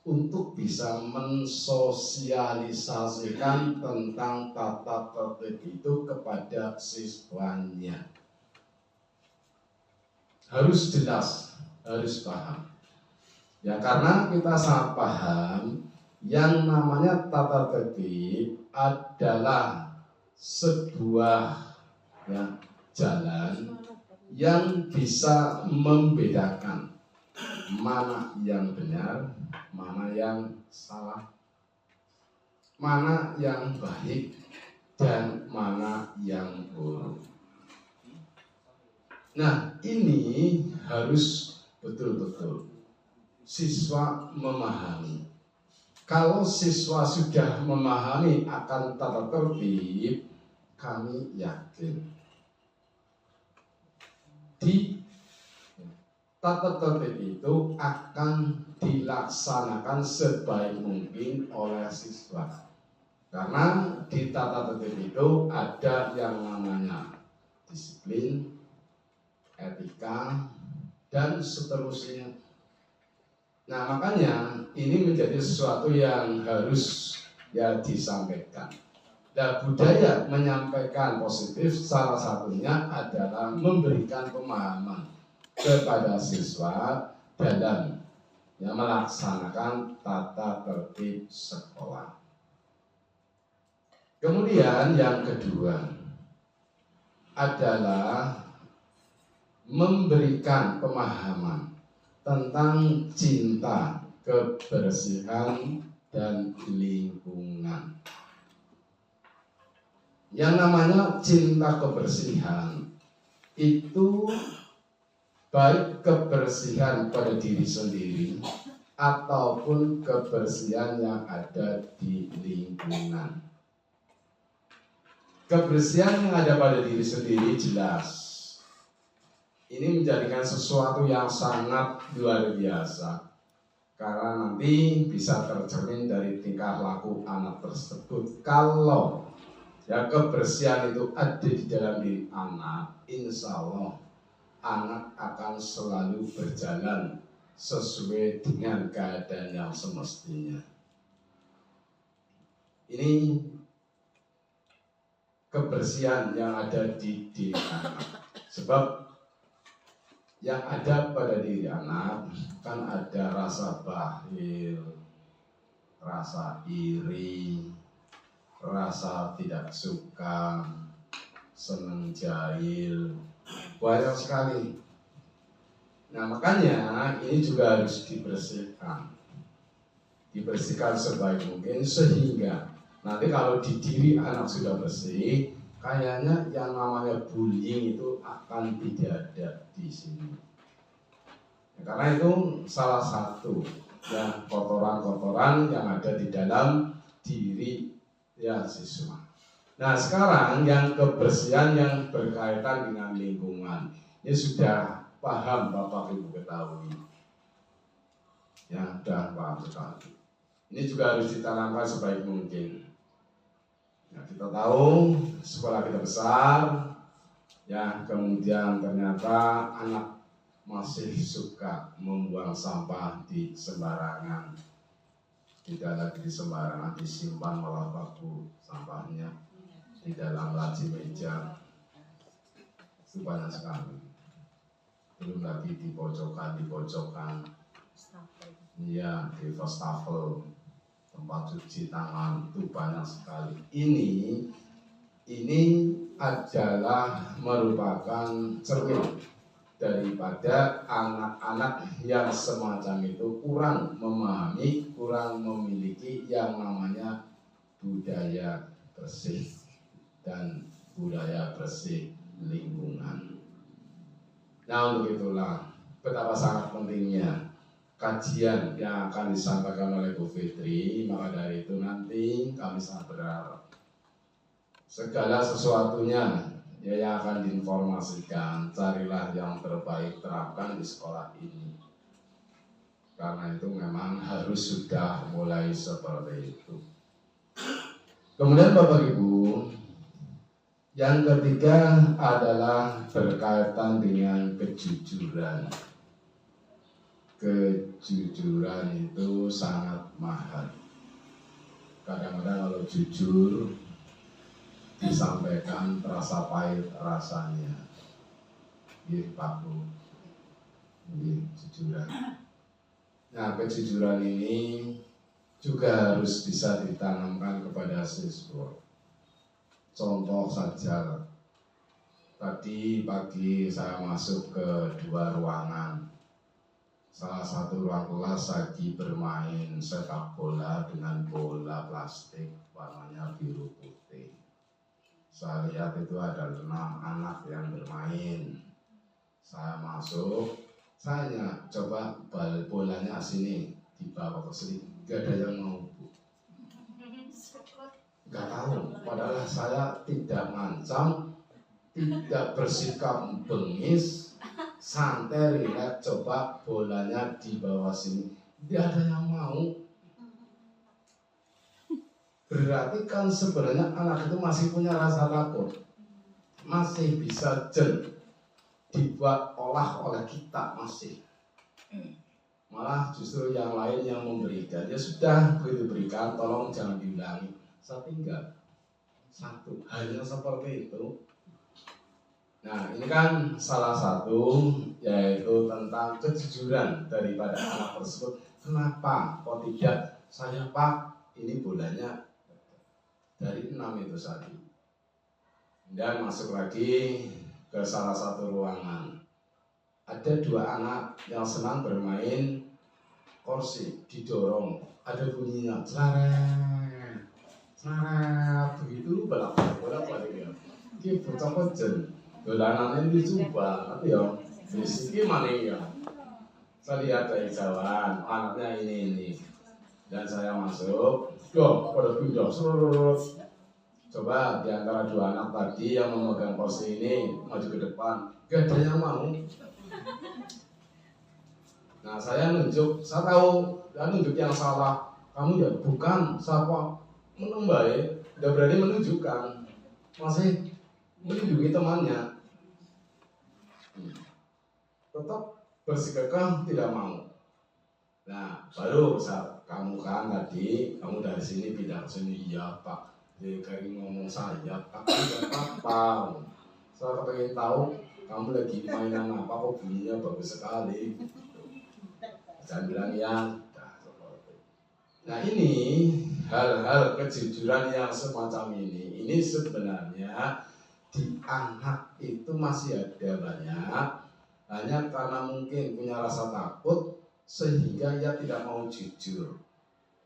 untuk bisa mensosialisasikan tentang tata tertib itu kepada siswanya. Harus jelas, harus paham. Ya, karena kita sangat paham yang namanya tata tertib adalah sebuah jalan yang bisa membedakan mana yang benar, mana yang salah, mana yang baik, dan mana yang buruk. Nah, ini harus betul-betul siswa memahami. Kalau siswa sudah memahami akan tata tertib, kami yakin di tata tertib itu akan dilaksanakan sebaik mungkin oleh siswa. Karena di tata tertib itu ada yang namanya disiplin, etika, dan seterusnya. Nah, makanya ini menjadi sesuatu yang harus disampaikan. Dan budaya menyampaikan positif salah satunya adalah memberikan pemahaman kepada siswa dalam melaksanakan tata tertib sekolah. Kemudian yang kedua adalah memberikan pemahaman tentang cinta, kebersihan, dan lingkungan. Yang namanya cinta kebersihan itu baik kebersihan pada diri sendiri ataupun kebersihan yang ada di lingkungan. Kebersihan yang ada pada diri sendiri jelas. Ini menjadikan sesuatu yang sangat luar biasa. Karena nanti bisa tercermin dari tingkah laku anak tersebut. Kalau kebersihan itu ada di dalam diri anak, insya Allah anak akan selalu berjalan sesuai dengan keadaan yang semestinya. Ini kebersihan yang ada di diri anak. Sebab yang ada pada diri anak kan ada rasa bakhil, rasa iri, rasa tidak suka, senang jahil, banyak sekali. Nah, makanya ini juga harus dibersihkan sebaik mungkin sehingga nanti kalau di diri anak sudah bersih, kayaknya yang namanya bullying itu akan tidak ada di sini. Karena itu salah satu kotoran-kotoran yang ada di dalam diri siswa. Nah sekarang yang kebersihan yang berkaitan dengan lingkungan ini sudah paham Bapak Ibu ketahui, ya sudah paham sekali. Ini juga harus ditanamkan sebaik mungkin. Nah, kita tahu sekolah kita besar, ya kemudian ternyata anak masih suka membuang sampah di sembarangan, tidak lagi di sembarangan, disimpan malah baku sampahnya di dalam laci meja, itu banyak sekali. Belum lagi di pojokan, ya di wastafel, tempat cuci tangan, itu banyak sekali. Ini adalah merupakan cermin daripada anak-anak yang semacam itu kurang memahami, kurang memiliki yang namanya budaya bersih dan budaya bersih lingkungan. Nah untuk itulah betapa sangat pentingnya kajian yang akan disampaikan oleh Bu Fitri. Maka dari itu nanti kami sangat berharap segala sesuatunya ya yang akan diinformasikan, carilah yang terbaik, terapkan di sekolah ini. Karena itu memang harus sudah mulai seperti itu. Kemudian Bapak Ibu, yang ketiga adalah berkaitan dengan kejujuran. Kejujuran itu sangat mahal. Kadang-kadang kalau jujur disampaikan terasa pahit rasanya. Nggih Pak Bu. Nggih, jujuran. Nah, kejujuran ini juga harus bisa ditanamkan kepada siswa. Contoh saja, tadi pagi saya masuk ke dua ruangan. Salah satu ruang kelas lagi bermain sepak bola dengan bola plastik warnanya biru putih. Saya lihat itu ada 6 anak yang bermain. Saya masuk, saya coba bolanya sini, dibawa ke sini, gak ada yang mau. Gak tahu, padahal saya tidak ngancam, tidak bersikap bengis, santai, rileks, coba bolanya di bawah sini, tidak ada yang mau. Berarti kan sebenarnya anak itu masih punya rasa takut, masih bisa dibuat olah oleh kita masih. Malah justru yang lain yang memberikan, ya sudah begitu berikan, tolong jangan diulangi. Saya tinggal satu, hanya seperti itu. Nah ini kan salah satu, yaitu tentang kejujuran daripada anak tersebut. Kenapa kok tidak saya Pak, ini bolanya dari 6 itu tadi. Dan masuk lagi ke salah satu ruangan. Ada 2 anak yang senang bermain kursi, didorong, ada bunyinya, begitu bolak-balik ya. Ini bocah kejen, dolanannya lucu banget ya. Fisiki maning ya. Saya lihat dari jauhan, anaknya ini. Dan saya masuk, pada pindah, coba di antara 2 anak tadi yang memegang kursi ini maju ke depan, gak ada yang mau. Nah saya nunjuk, saya tahu, dan nunjuk yang salah. Kamu ya bukan, siapa? Menung baik, udah berani menunjukkan, masih menunjuki temannya, tetap bersikeras tidak mau. Nah baru saat kamu kan tadi, kamu dari sini pindah ke sini, iya Pak. Jadi kayak ngomong saya, Pak tidak apa-apa. Saya pengen tahu kamu lagi mainan apa, kok bunyinya bagus sekali. Jangan bilang yang. Nah ini hal-hal kejujuran yang semacam ini sebenarnya di anak itu masih ada banyak, hanya karena mungkin punya rasa takut sehingga ia tidak mau jujur.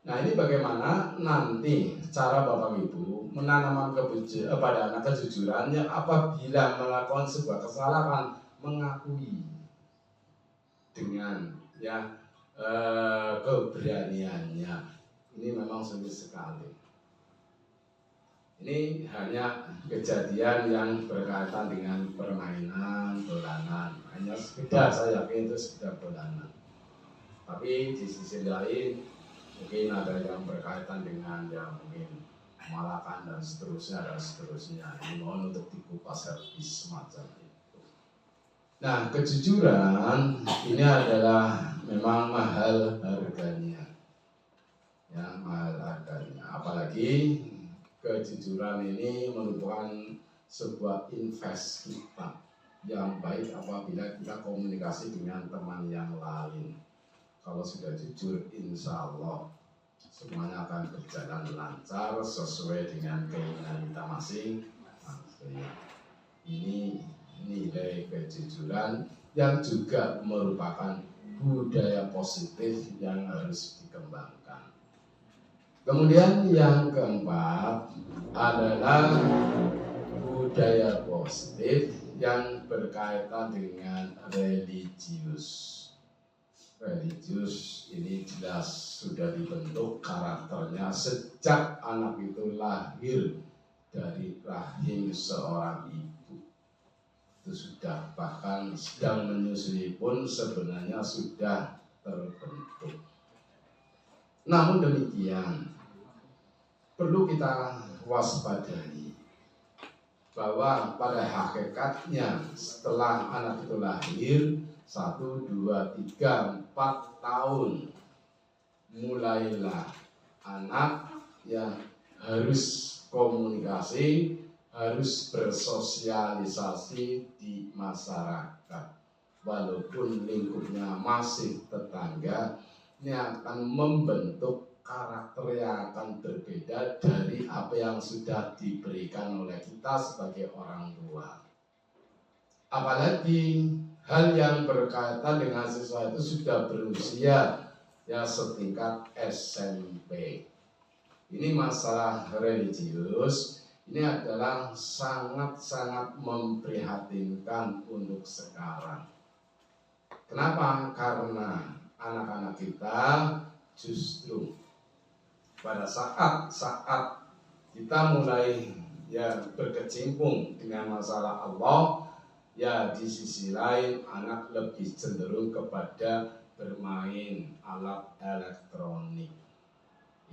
Nah ini bagaimana nanti cara Bapak Ibu menanamkan pada anak kejujurannya apabila melakukan sebuah kesalahan, mengakui dengan keberaniannya. Ini memang sulit sekali. Ini hanya kejadian yang berkaitan dengan permainan, dolanan. Hanya sekedar, saya yakin itu sekedar dolanan. Tapi di sisi lain mungkin ada yang berkaitan dengan yang mungkin malakan dan seterusnya. Ini mohon untuk dikupas habis semacam itu. Nah, kejujuran ini adalah memang mahal harganya. Ya, mahal harganya. Apalagi kejujuran ini merupakan sebuah invest kita yang baik apabila kita komunikasi dengan teman yang lain. Kalau sudah jujur, insya Allah semuanya akan berjalan lancar sesuai dengan keinginan kita masing-masing. Ini nilai kejujuran yang juga merupakan budaya positif yang harus dikembangkan. Kemudian yang keempat adalah budaya positif yang berkaitan dengan religius. Religius ini jelas sudah dibentuk karakternya sejak anak itu lahir dari rahim seorang ibu. Itu sudah, bahkan sedang menyusui pun sebenarnya sudah terbentuk. Namun demikian, perlu kita waspadai bahwa pada hakikatnya setelah anak itu lahir 1, 2, 3, 4 tahun mulailah anak yang harus komunikasi, harus bersosialisasi di masyarakat. Walaupun lingkupnya masih tetangga, ini akan membentuk karakter yang akan berbeda dari apa yang sudah diberikan oleh kita sebagai orang tua. Apalagi hal yang berkaitan dengan siswa itu sudah berusia ya setingkat SMP. Ini masalah religius, ini adalah sangat-sangat memprihatinkan untuk sekarang. Kenapa? Karena anak-anak kita justru pada saat kita mulai ya berkecimpung dengan masalah Allah, ya di sisi lain anak lebih cenderung kepada bermain alat elektronik.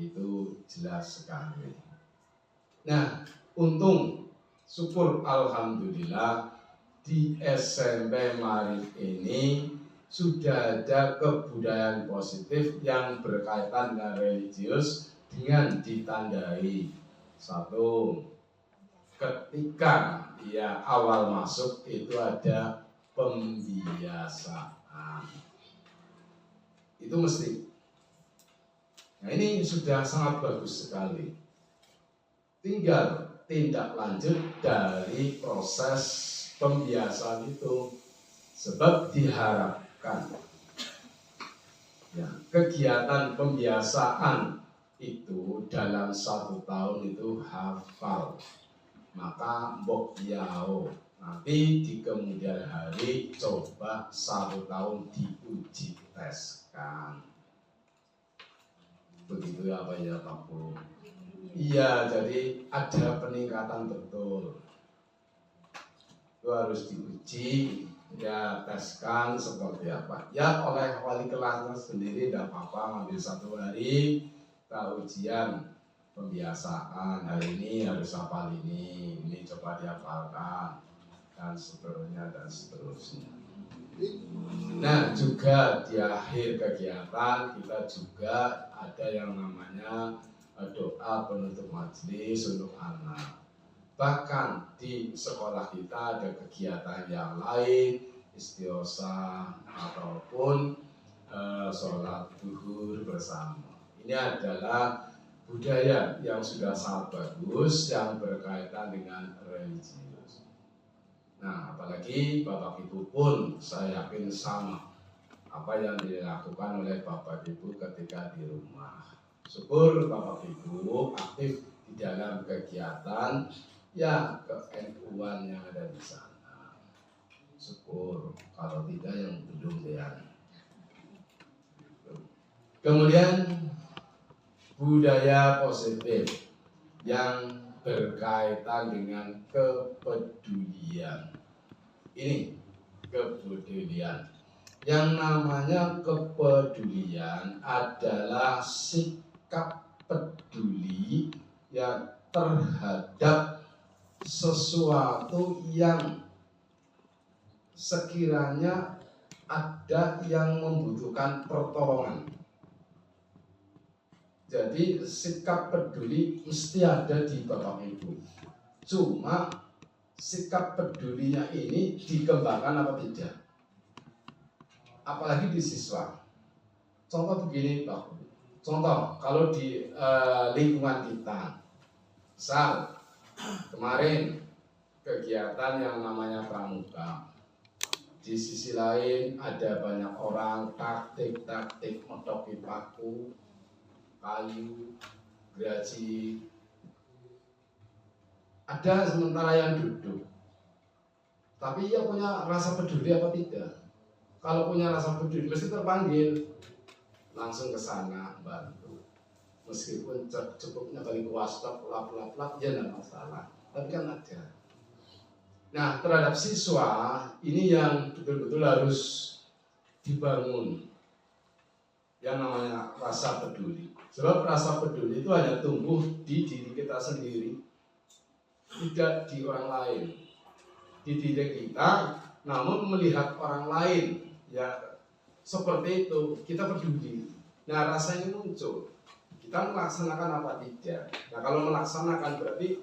Itu jelas sekali. Nah, untung syukur alhamdulillah di SMP Maarif ini sudah ada kebudayaan positif yang berkaitan dengan religius dengan ditandai satu, ketika ya awal masuk itu ada pembiasaan, itu mesti. Nah ini sudah sangat bagus sekali. Tinggal tindak lanjut dari proses pembiasaan itu, sebab diharapkan ya, kegiatan pembiasaan itu dalam 1 tahun itu hafal, maka mbok yao nanti di kemudian hari coba 1 tahun diuji teskan. Begitu ya Pak ya Pak Bu? Iya, jadi ada peningkatan betul. Itu harus diuji, ya teskan seperti apa. Ya oleh wali kelasnya sendiri tidak apa-apa, ambil 1 hari kita ujian pembiasaan. Hari ini harus hafal ini coba dihafalkan dan seterusnya dan seterusnya. Nah juga di akhir kegiatan kita juga ada yang namanya doa penutup majelis untuk anak. Bahkan di sekolah kita ada kegiatan yang lain, istighosah ataupun sholat duhur bersama. Ini adalah budaya yang sudah sangat bagus yang berkaitan dengan religius. Nah, apalagi Bapak Ibu pun saya yakin sama apa yang dilakukan oleh Bapak Ibu ketika di rumah. Syukur Bapak Ibu aktif di dalam kegiatan ya ke-NU-an yang ada di sana. Syukur, kalau tidak yang belum ya. Kemudian budaya positif yang berkaitan dengan kepedulian. Ini kepedulian. Yang namanya kepedulian adalah sikap peduli ya terhadap sesuatu yang sekiranya ada yang membutuhkan pertolongan. Jadi sikap peduli mesti ada di Bapak Ibu. Cuma sikap pedulinya ini dikembangkan apa tidak? Apalagi di siswa. Contoh begini Pak. Contoh kalau di lingkungan kita, misal kemarin kegiatan yang namanya pramuka. Di sisi lain ada banyak orang taktik metoki paku, kayu, gergaji. Ada sementara yang duduk. Tapi ia punya rasa peduli apa tidak? Kalau punya rasa peduli mesti terpanggil. Langsung ke sana bantu. Meskipun cukupnya kali kuastok lap ya tidak masalah. Tapi kan ada. Nah, terhadap siswa ini yang betul-betul harus dibangun yang namanya rasa peduli. Sebab rasa peduli itu hanya tumbuh di diri kita sendiri, tidak di orang lain. Di diri kita, namun melihat orang lain ya seperti itu, kita peduli. Nah, rasa ini muncul. Kita melaksanakan apa tidak. Nah, kalau melaksanakan berarti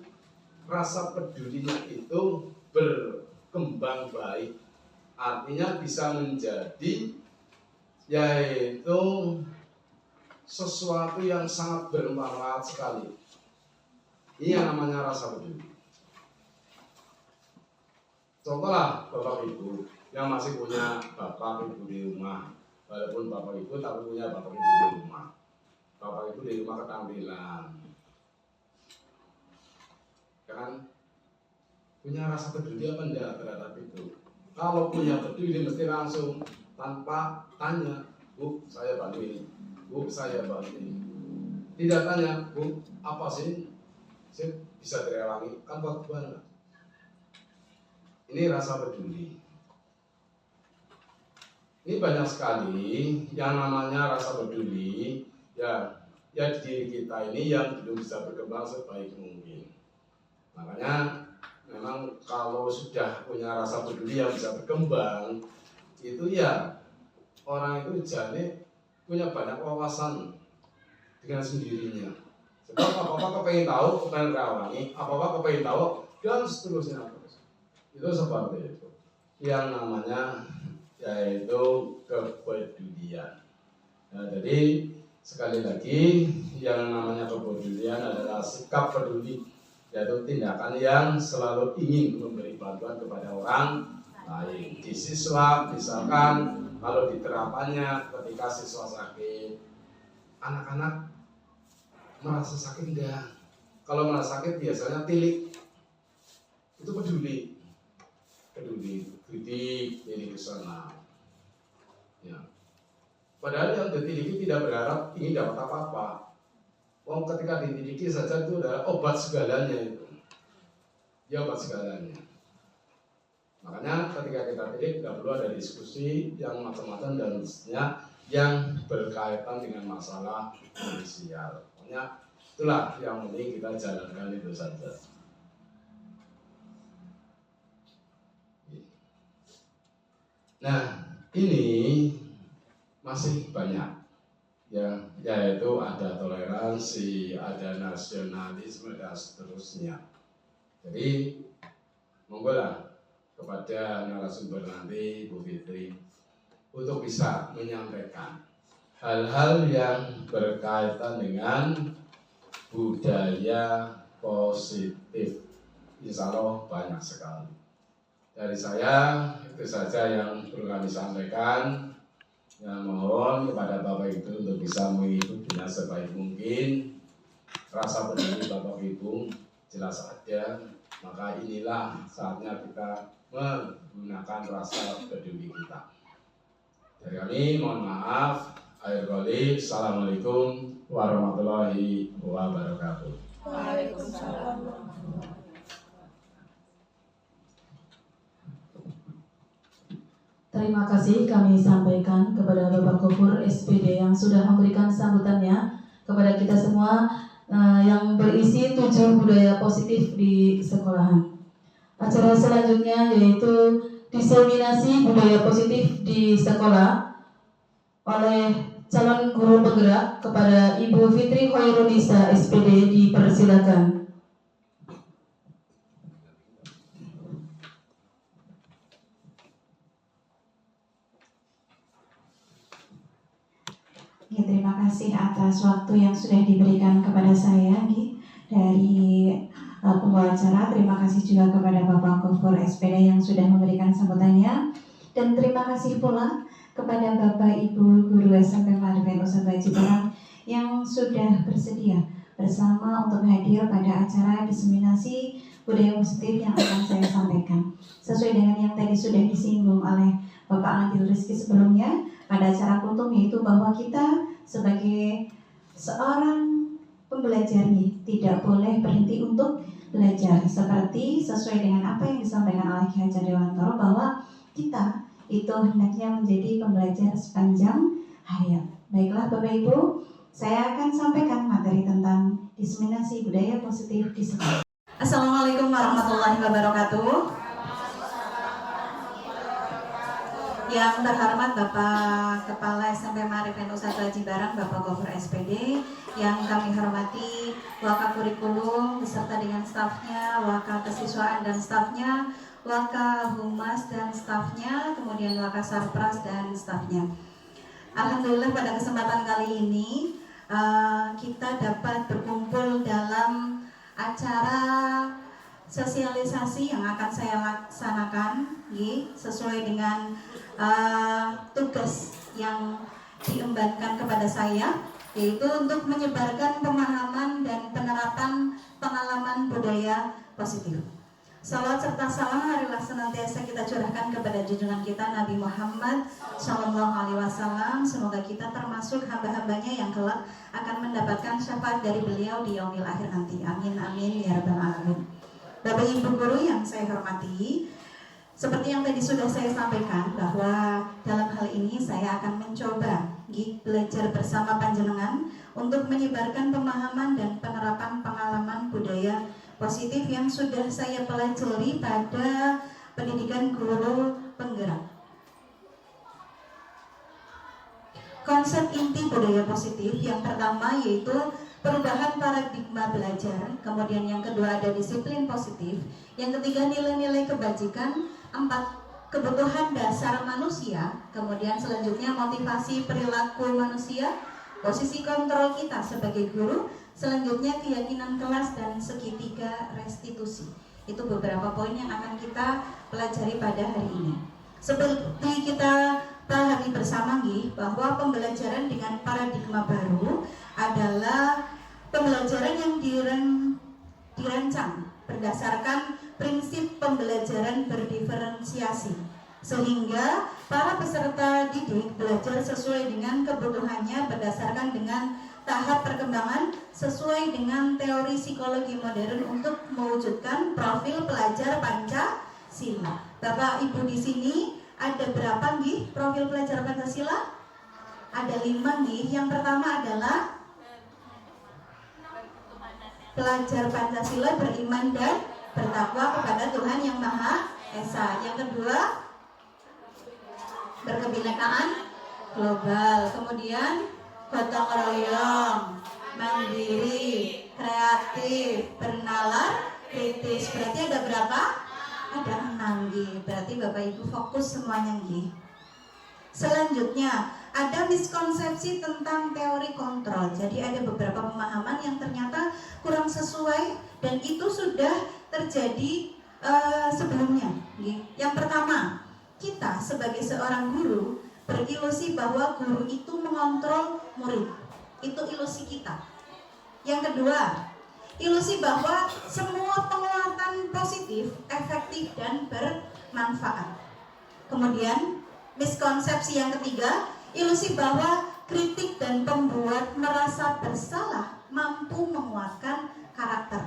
rasa pedulinya itu berkembang baik, artinya bisa menjadi yaitu sesuatu yang sangat bermanfaat sekali. Ini yang namanya rasa peduli. Contohlah Bapak Ibu yang masih punya Bapak Ibu di rumah, walaupun Bapak Ibu tapi punya Bapak Ibu di rumah. Bapak Ibu di rumah ketampilan, kan? Punya rasa peduli apa enggak terhadap itu? Kalau punya peduli mesti langsung tanpa tanya, Bu, saya bantu ini, Bu, saya bantu ini. Tidak tanya, Bu, apa sih? Saya bisa direwangi, kan buat banget. Ini rasa peduli. Ini banyak sekali yang namanya rasa peduli, ya di diri kita ini yang belum bisa berkembang sebaik mungkin. Makanya memang kalau sudah punya rasa peduli yang bisa berkembang, itu ya orang itu jadi punya banyak wawasan dengan sendirinya. Sebab apa-apa kepengen tahu, kepengen rawangi, apa-apa kepengen tahu, dan seterusnya. Itu seperti itu. Yang namanya yaitu kepedulian. Nah, jadi sekali lagi yang namanya kepedulian adalah sikap peduli, yaitu tindakan yang selalu ingin memberi bantuan kepada orang lain. Di siswa, misalkan kalau diterapannya ketika siswa sakit, anak-anak merasa sakit enggak? Kalau merasa sakit biasanya tilik, itu peduli, kritik, ini ke sana. Ya. Padahal yang ditiliki tidak berharap ingin dapat apa-apa. Ketika ditiliki saja itu adalah obat segalanya itu. Ya, obat segalanya. Makanya ketika kita tilik tidak perlu ada diskusi yang macam-macam dan seterusnya yang berkaitan dengan masalah finansial. Pokoknya itulah yang penting kita jalankan itu saja. Nah, ini masih banyak ya, yaitu ada toleransi, ada nasionalisme dan seterusnya. Jadi monggolah kepada narasumber nanti Bu Fitri untuk bisa menyampaikan hal-hal yang berkaitan dengan budaya positif. Insya Allah banyak sekali. Dari saya itu saja yang perlu kami sampaikan. Ya, mohon kepada Bapak Ibu untuk bisa mengikutinya sebaik mungkin. Rasa peduli Bapak Ibu jelas ada, maka inilah saatnya kita menggunakan rasa peduli kita. Dari kami mohon maaf Akhir kali, Assalamualaikum warahmatullahi wabarakatuh. Waalaikumsalam. Terima kasih kami sampaikan kepada Bapak Gofur SPD yang sudah memberikan sambutannya kepada kita semua yang berisi 7 budaya positif di sekolahan. Acara selanjutnya yaitu diseminasi budaya positif di sekolah oleh calon guru penggerak kepada Ibu Fitri Hoirunisa SPD, dipersilakan. Ya, terima kasih atas waktu yang sudah diberikan kepada saya dari pembawa acara. Terima kasih juga kepada Bapak Gofur SPD yang sudah memberikan sambutannya, dan terima kasih pula kepada Bapak Ibu Guru SMP Madrasah Ustadz Baji Barang yang sudah bersedia bersama untuk hadir pada acara diseminasi budaya positif yang akan saya sampaikan. Sesuai dengan yang tadi sudah disinggung oleh Bapak Adil Rizky sebelumnya pada acara kultum, yaitu bahwa kita sebagai seorang pembelajar tidak boleh berhenti untuk belajar, seperti sesuai dengan apa yang disampaikan oleh Ki Hajar Dewantoro bahwa kita itu hendaknya menjadi pembelajar sepanjang hayat. Baiklah Bapak Ibu, saya akan sampaikan materi tentang diseminasi budaya positif di sekolah. Assalamualaikum warahmatullahi wabarakatuh. Yang terhormat Bapak Kepala SMP Maarifin Ustadz Baji Barang, Bapak Gofur SPD, yang kami hormati Waka Kurikulum beserta dengan stafnya, Waka Kesiswaan dan stafnya, Waka Humas dan stafnya, kemudian Waka Sarpras dan stafnya. Alhamdulillah pada kesempatan kali ini kita dapat berkumpul dalam acara sosialisasi yang akan saya laksanakan sesuai dengan tugas yang diembankan kepada saya, yaitu untuk menyebarkan pemahaman dan penerapan pengalaman budaya positif. Salawat serta salam marilah senantiasa kita curahkan kepada junjungan kita Nabi Muhammad SAW. Semoga kita termasuk hamba-hambanya yang kelak akan mendapatkan syafaat dari beliau di yaumil akhir nanti. Amin amin ya rabbal alamin. Bapak Ibu Guru yang saya hormati, seperti yang tadi sudah saya sampaikan bahwa dalam hal ini saya akan mencoba belajar bersama panjenengan untuk menyebarkan pemahaman dan penerapan pengalaman budaya positif yang sudah saya pelajari pada pendidikan guru penggerak. Konsep inti budaya positif yang pertama yaitu perubahan paradigma belajar, kemudian yang kedua ada disiplin positif, yang ketiga nilai-nilai kebajikan, 4 kebutuhan dasar manusia, kemudian selanjutnya motivasi perilaku manusia, posisi kontrol kita sebagai guru, selanjutnya keyakinan kelas dan segitiga restitusi. Itu beberapa poin yang akan kita pelajari pada hari ini. Seperti kita pahami bersama bahwa pembelajaran dengan paradigma baru adalah pembelajaran yang dirancang berdasarkan prinsip pembelajaran berdiferensiasi, sehingga para peserta didik belajar sesuai dengan kebutuhannya berdasarkan dengan tahap perkembangan sesuai dengan teori psikologi modern untuk mewujudkan profil pelajar Pancasila. Bapak Ibu di sini ada berapa profil pelajar Pancasila? Ada 5 Yang pertama adalah pelajar Pancasila beriman dan bertakwa kepada Tuhan Yang Maha Esa. Yang kedua, berkebinekaan global. Kemudian gotong royong, mandiri, kreatif, bernalar, kritis. Berarti ada berapa? Ada 6 Berarti Bapak Ibu fokus semuanya Selanjutnya ada miskonsepsi tentang teori kontrol. Jadi ada beberapa pemahaman yang ternyata kurang sesuai dan itu sudah terjadi sebelumnya. Yang pertama, kita sebagai seorang guru berilusi bahwa guru itu mengontrol murid. Itu ilusi kita. Yang kedua, ilusi bahwa semua penguatan positif, efektif dan bermanfaat. Kemudian miskonsepsi yang ketiga, ilusi bahwa kritik dan pembuat merasa bersalah mampu menguatkan karakter.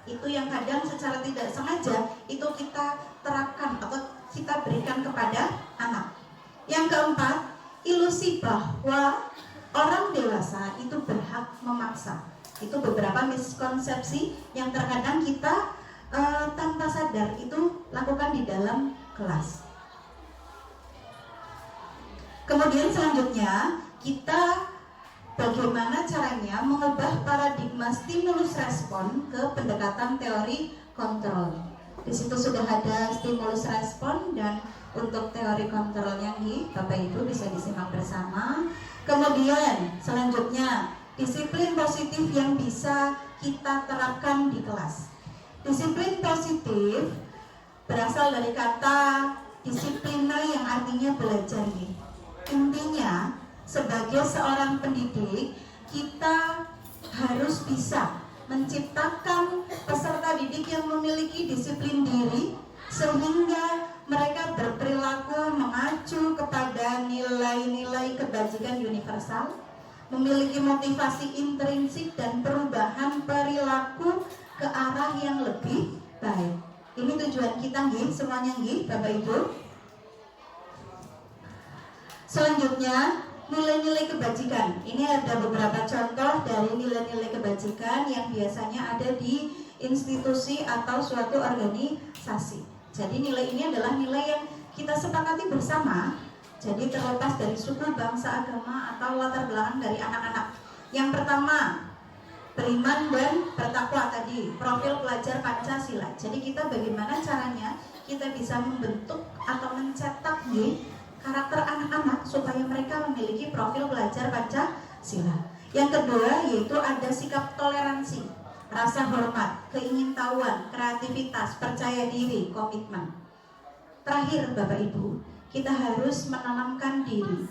Itu yang kadang secara tidak sengaja itu kita terapkan atau kita berikan kepada anak. Yang keempat, ilusi bahwa orang dewasa itu berhak memaksa. Itu beberapa miskonsepsi yang terkadang kita tanpa sadar itu lakukan di dalam kelas. Kemudian selanjutnya kita bagaimana caranya mengubah paradigma stimulus respon ke pendekatan teori kontrol. Di situ sudah ada stimulus respon dan untuk teori kontrolnya nih, Bapak Ibu bisa disimak bersama. Kemudian selanjutnya disiplin positif yang bisa kita terapkan di kelas. Disiplin positif berasal dari kata disiplina yang artinya belajar nih. Intinya sebagai seorang pendidik kita harus bisa menciptakan peserta didik yang memiliki disiplin diri sehingga mereka berperilaku mengacu kepada nilai-nilai kebajikan universal, memiliki motivasi intrinsik dan perubahan perilaku ke arah yang lebih baik. Ini tujuan kita nggih, semuanya nggih, Bapak Ibu. Selanjutnya, nilai-nilai kebajikan. Ini ada beberapa contoh dari nilai-nilai kebajikan yang biasanya ada di institusi atau suatu organisasi. Jadi nilai ini adalah nilai yang kita sepakati bersama. Jadi terlepas dari suku, bangsa, agama, atau latar belakang dari anak-anak. Yang pertama, beriman dan bertakwa tadi, profil pelajar Pancasila. Jadi kita bagaimana caranya kita bisa membentuk atau mencetak karakter anak-anak supaya mereka memiliki profil pelajar Pancasila. Yang kedua yaitu ada sikap toleransi, rasa hormat, keingintahuan, kreativitas, percaya diri, komitmen. Terakhir Bapak Ibu, kita harus menanamkan diri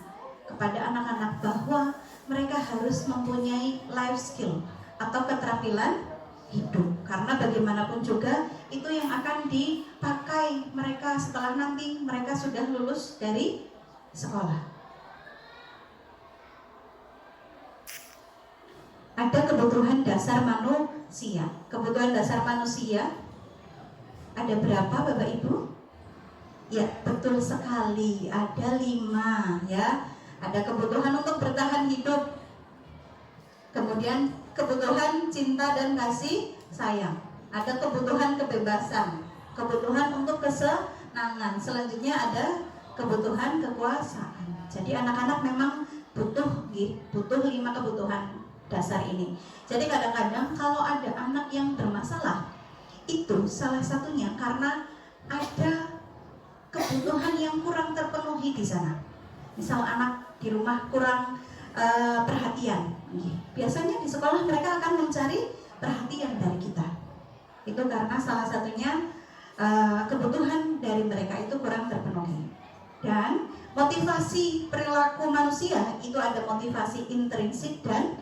kepada anak-anak bahwa mereka harus mempunyai life skill atau keterampilan hidup, karena bagaimanapun juga itu yang akan dipakai mereka setelah nanti mereka sudah lulus dari sekolah. Ada kebutuhan dasar manusia. Kebutuhan dasar manusia ada berapa Bapak Ibu? Ya, betul sekali, ada 5 ya. Ada kebutuhan untuk bertahan hidup, kemudian kebutuhan cinta dan kasih sayang, ada kebutuhan kebebasan, kebutuhan untuk kesenangan, selanjutnya ada kebutuhan kekuasaan. Jadi anak-anak memang butuh 5 kebutuhan dasar ini. Jadi kadang-kadang kalau ada anak yang bermasalah, itu salah satunya karena ada kebutuhan yang kurang terpenuhi di sana. Misal anak di rumah kurang perhatian. Biasanya di sekolah mereka akan mencari perhatian dari kita. Itu karena salah satunya kebutuhan dari mereka itu kurang terpenuhi. Dan motivasi perilaku manusia itu ada motivasi intrinsik dan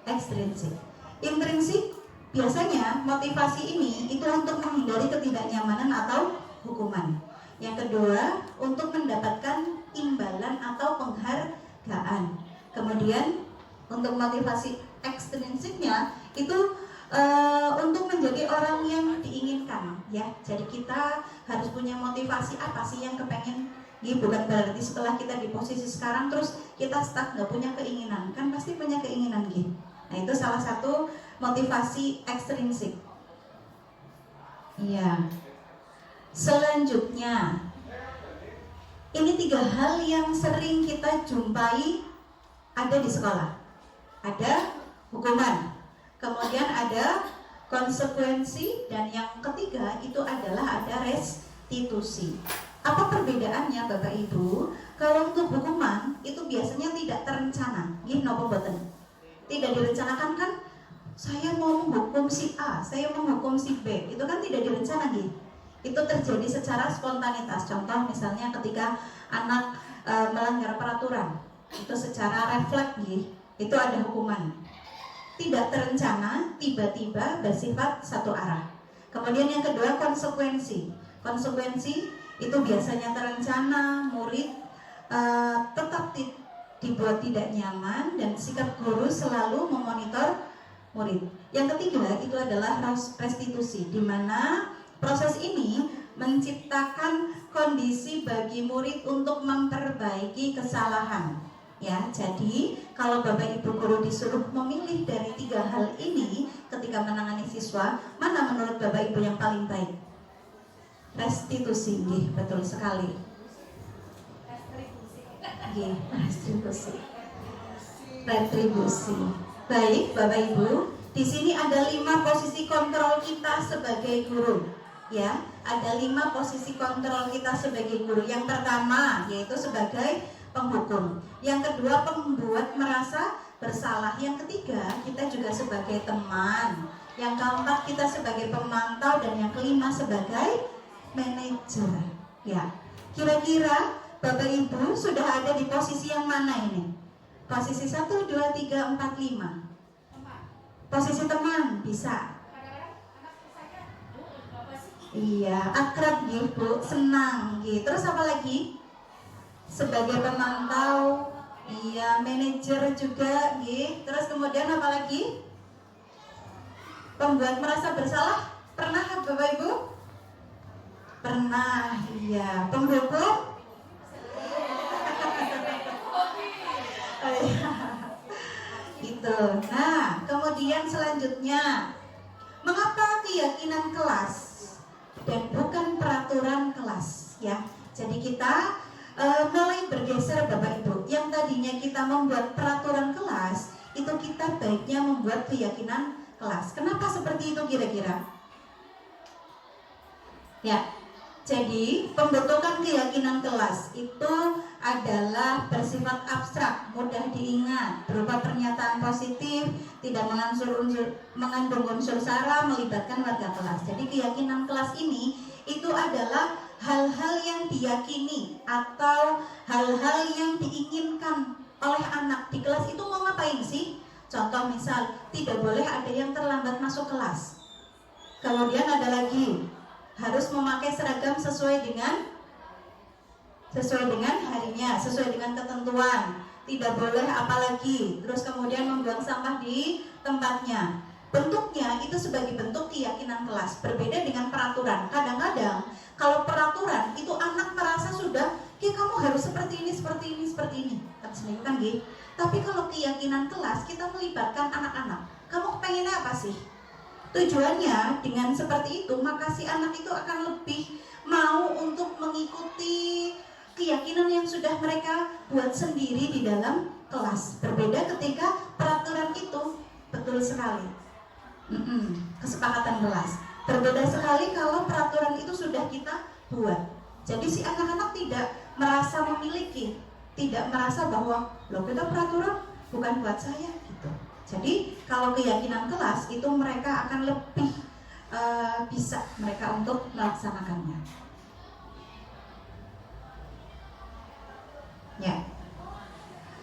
ekstrinsik. Intrinsik biasanya motivasi ini itu untuk menghindari ketidaknyamanan atau hukuman. Yang kedua, untuk mendapatkan imbalan atau penghargaan. Kemudian untuk motivasi ekstrinsiknya itu untuk menjadi orang yang diinginkan ya. Jadi kita harus punya motivasi apa sih yang kepengen. Bukan berarti setelah kita di posisi sekarang terus kita stuck nggak punya keinginan, kan pasti punya keinginan gitu. Nah itu salah satu motivasi ekstrinsik. Iya. Selanjutnya, ini 3 hal yang sering kita jumpai ada di sekolah. Ada hukuman, kemudian ada konsekuensi, dan yang ketiga itu adalah ada restitusi. Apa perbedaannya Bapak Ibu? Kalau untuk hukuman itu biasanya tidak terencana, napa mboten? Tidak direncanakan kan? Saya mau menghukum si A, saya menghukum si B, itu kan tidak direncana gitu. Itu terjadi secara spontanitas. Contoh misalnya ketika anak melanggar peraturan, itu secara refleks itu ada hukuman. Tidak terencana, tiba-tiba bersifat satu arah. Kemudian yang kedua konsekuensi. Konsekuensi itu biasanya terencana, murid tetap dibuat tidak nyaman, dan sikap guru selalu memonitor murid. Yang ketiga itu adalah restitusi, di mana proses ini menciptakan kondisi bagi murid untuk memperbaiki kesalahan. Ya, jadi kalau Bapak Ibu guru disuruh memilih dari 3 hal ini ketika menangani siswa, mana menurut Bapak Ibu yang paling baik? Restitusi, betul sekali. Retribusi. Baik, Bapak Ibu, di sini ada 5 posisi kontrol kita sebagai guru. Ya, ada 5 posisi kontrol kita sebagai guru. Yang pertama yaitu sebagai penghukum. Yang kedua, pembuat merasa bersalah. Yang ketiga, kita juga sebagai teman. Yang keempat, kita sebagai pemantau, dan yang kelima sebagai manajer. Ya, kira-kira Bapak Ibu sudah ada di posisi yang mana ini? Posisi 1, 2, 3, 4, 5. Posisi teman bisa. Iya, akrab gitu, senang gitu. Terus apa lagi? Sebagai pemantau, iya, manajer juga gitu. Terus kemudian apa lagi? Pembuat merasa bersalah. Pernah Bapak Ibu? Pernah, iya. Penghukum? Gitu. Nah, kemudian selanjutnya, mengapa keyakinan kelas dan bukan peraturan kelas? Ya, jadi kita mulai bergeser Bapak Ibu. Yang tadinya kita membuat peraturan kelas, itu kita baiknya membuat keyakinan kelas. Kenapa seperti itu kira-kira? Ya, jadi pembentukan keyakinan kelas itu adalah bersifat abstrak, mudah diingat, berupa pernyataan positif, tidak mengandung unsur sara, melibatkan warga kelas. Jadi keyakinan kelas ini itu adalah hal-hal yang diyakini atau hal-hal yang diinginkan oleh anak di kelas. Itu mau ngapain sih? Contoh misal, tidak boleh ada yang terlambat masuk kelas. Kemudian ada lagi, harus memakai seragam sesuai dengan harinya, sesuai dengan ketentuan. Tidak boleh apalagi. Terus kemudian membuang sampah di tempatnya. Bentuknya itu sebagai bentuk keyakinan kelas. Berbeda dengan peraturan. Kadang-kadang kalau peraturan itu anak merasa sudah, kamu harus seperti ini, seperti ini, seperti ini. Kan gitu. Tapi kalau keyakinan kelas, kita melibatkan anak-anak. Kamu pengennya apa sih? Tujuannya dengan seperti itu, maka si anak itu akan lebih mau untuk mengikuti keyakinan yang sudah mereka buat sendiri di dalam kelas. Berbeda ketika peraturan itu, betul sekali, kesepakatan kelas. Berbeda sekali kalau peraturan itu sudah kita buat. Jadi si anak-anak tidak merasa memiliki, tidak merasa bahwa loh, kita peraturan bukan buat saya gitu. Jadi kalau keyakinan kelas itu mereka akan lebih bisa mereka untuk melaksanakannya. Ya.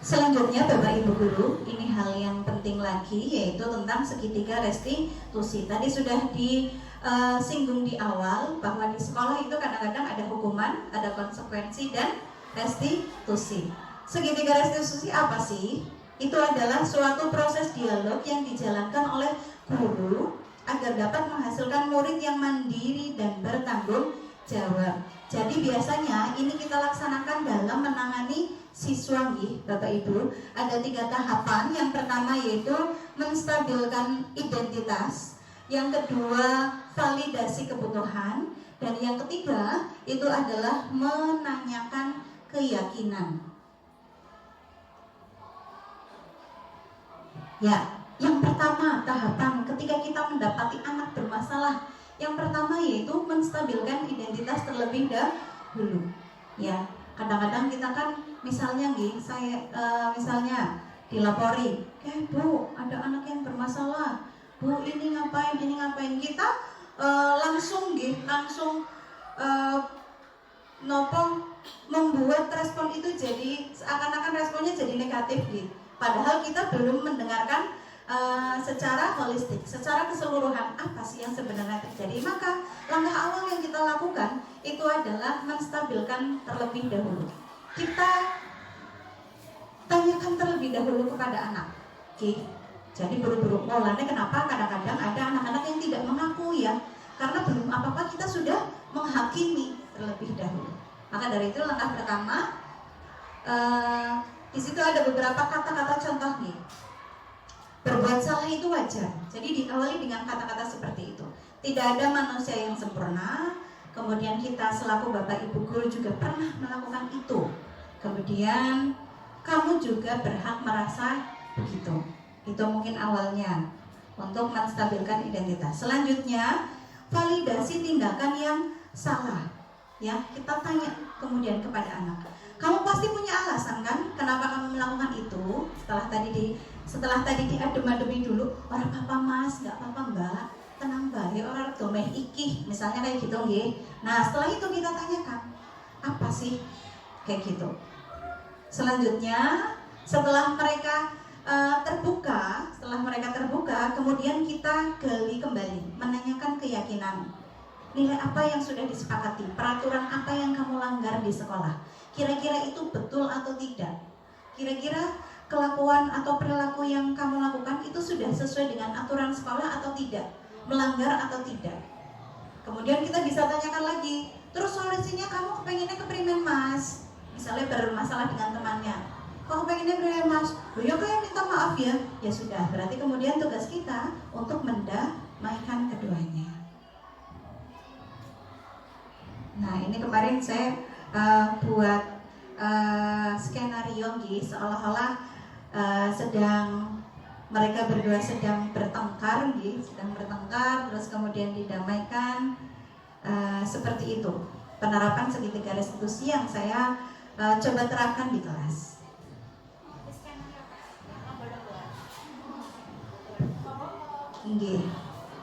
Selanjutnya Bapak Ibu guru, ini hal yang penting lagi, yaitu tentang segitiga restitusi. Tadi sudah disinggung di awal bahwa di sekolah itu kadang-kadang ada hukuman, ada konsekuensi, dan restitusi. Segitiga restitusi apa sih? Itu adalah suatu proses dialog yang dijalankan oleh guru agar dapat menghasilkan murid yang mandiri dan bertanggung jawab. Jadi biasanya ini kita laksanakan dalam menangani siswa Bapak Ibu. Ada 3 tahapan. Yang pertama yaitu menstabilkan identitas, yang kedua validasi kebutuhan, dan yang ketiga itu adalah menanyakan keyakinan. Ya, yang pertama tahapan ketika kita mendapati anak bermasalah, yang pertama yaitu menstabilkan identitas terlebih dahulu. Ya, kadang-kadang kita kan misalnya misalnya dilapori, Bu, ada anak yang bermasalah, Bu, ini ngapain, kita langsung membuat respon itu jadi seakan-akan responnya jadi negatif gitu. Padahal kita belum mendengarkan secara holistik, secara keseluruhan apa sih yang sebenarnya terjadi. Maka langkah awal yang kita lakukan itu adalah menstabilkan terlebih dahulu. Kita tanyakan terlebih dahulu kepada anak. Oke. Jadi buru-buru. Mulanya kenapa kadang-kadang ada anak-anak yang tidak mengaku ya, karena belum apa-apa kita sudah menghakimi terlebih dahulu. Maka dari itu langkah pertama, di situ ada beberapa kata-kata contoh nih. Berbuat salah itu wajar. Jadi diawali dengan kata-kata seperti itu. Tidak ada manusia yang sempurna. Kemudian kita selaku Bapak Ibu guru juga pernah melakukan itu. Kemudian kamu juga berhak merasa begitu. Itu mungkin awalnya untuk menstabilkan identitas. Selanjutnya, validasi tindakan yang salah. Ya, kita tanya kemudian kepada anak. Kamu pasti punya alasan kan kenapa kamu melakukan itu? Setelah tadi diadem-ademi dulu, orang papa mas, nggak apa-apa mbak, tenang mbak, ya orang domeh ikih, misalnya kayak gitu nggih. Nah setelah itu kita tanyakan, apa sih kayak gitu. Selanjutnya, setelah mereka terbuka, kemudian kita gali kembali, menanyakan keyakinan. Nilai apa yang sudah disepakati, peraturan apa yang kamu langgar di sekolah, kira-kira itu betul atau tidak? Kira-kira kelakuan atau perilaku yang kamu lakukan itu sudah sesuai dengan aturan sekolah atau tidak? Melanggar atau tidak? Kemudian kita bisa tanyakan lagi, terus solusinya kamu kepengennya keprimen mas? Misalnya bermasalah dengan temannya, kamu pengennya keprimen mas? Loh ya kayak minta maaf ya. Ya sudah, berarti kemudian tugas kita untuk mendamaikan keduanya. Nah ini kemarin saya buat skenario nih, seolah-olah mereka berdua sedang bertengkar nih, terus kemudian didamaikan, seperti itu penerapan segitiga restitusi yang saya coba terapkan di kelas.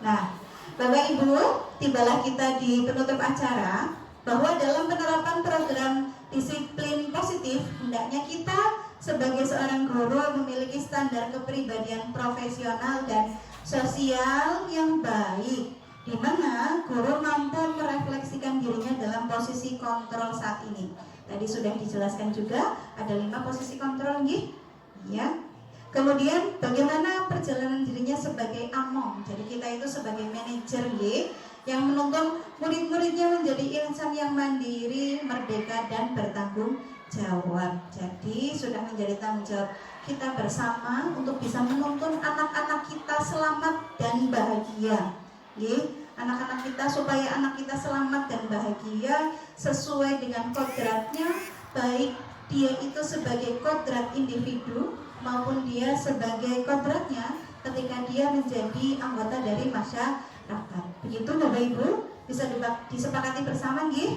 Nah, Bapak Ibu, tibalah kita di penutup acara bahwa dalam penerapan program disiplin positif, hendaknya kita sebagai seorang guru memiliki standar kepribadian profesional dan sosial yang baik, di mana guru mampu merefleksikan dirinya dalam posisi kontrol saat ini. Tadi sudah dijelaskan juga ada 5 posisi kontrol nih, ya. Kemudian bagaimana perjalanan dirinya sebagai among. Jadi kita itu sebagai manajer yang menuntun murid-muridnya menjadi insan yang mandiri, merdeka dan bertanggung jawab. Jadi sudah menjadi tanggung jawab kita bersama untuk bisa menuntun anak-anak kita selamat dan bahagia. Anak-anak kita, supaya anak kita selamat dan bahagia sesuai dengan kodratnya, baik dia itu sebagai kodrat individu maupun dia sebagai kodratnya ketika dia menjadi anggota dari masyarakat. Begitu Bapak Ibu, bisa disepakati bersama nggih?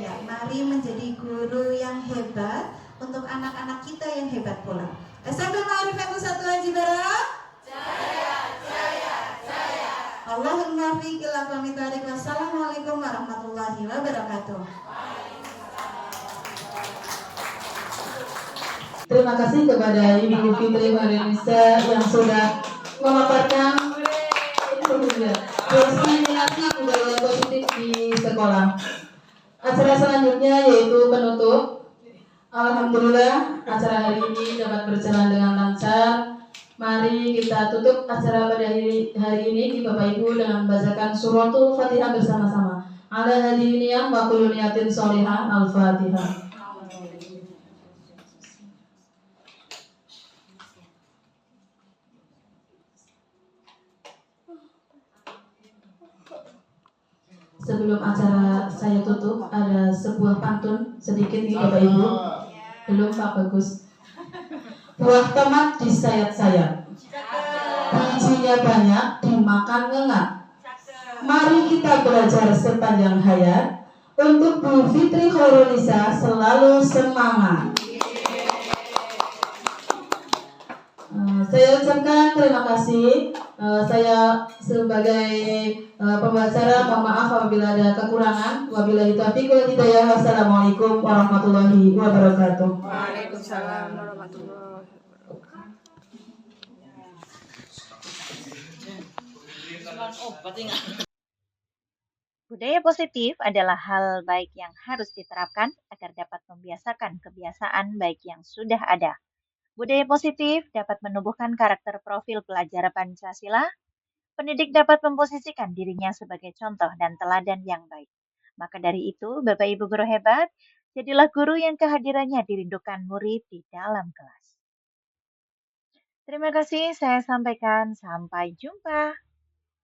Ya, mari menjadi guru yang hebat untuk anak-anak kita yang hebat pula. SMP Ma'rifatul Satu Haji Barang. Jaya, jaya, jaya. Allahumma fiq ila qawmi thariq. Wassalamualaikum warahmatullahi wabarakatuh. Terima kasih kepada Ibu Fitri Indonesia yang sudah memaparkan diskriminasi budaya positif di sekolah. Acara selanjutnya yaitu penutup. Alhamdulillah acara hari ini dapat berjalan dengan lancar. Mari kita tutup acara pada hari ini Bapak Ibu dengan membacakan suratul Fatihah bersama-sama. Ala hadiniyah wa kullu niyatin sholihah. Al-Fatihah. Sebelum acara saya tutup, ada sebuah pantun sedikit nih Bapak Ibu. Belum Pak Bagus. Buah tomat disayat-sayat, bijinya banyak, dimakan ngengat. Mari kita belajar sepanjang hayat, untuk Bu Fitri Khairunnisa selalu semangat. Saya ucapkan terima kasih. Saya sebagai pembicara mohon maaf apabila ada kekurangan. Wabillahi taufiq wal hidayah. Wassalamualaikum warahmatullahi wabarakatuh. Waalaikumsalam warahmatullahi wabarakatuh. Budaya positif adalah hal baik yang harus diterapkan agar dapat membiasakan kebiasaan baik yang sudah ada. Budaya positif dapat menumbuhkan karakter profil pelajar Pancasila. Pendidik dapat memposisikan dirinya sebagai contoh dan teladan yang baik. Maka dari itu, Bapak Ibu guru hebat, jadilah guru yang kehadirannya dirindukan murid di dalam kelas. Terima kasih, saya sampaikan. Sampai jumpa.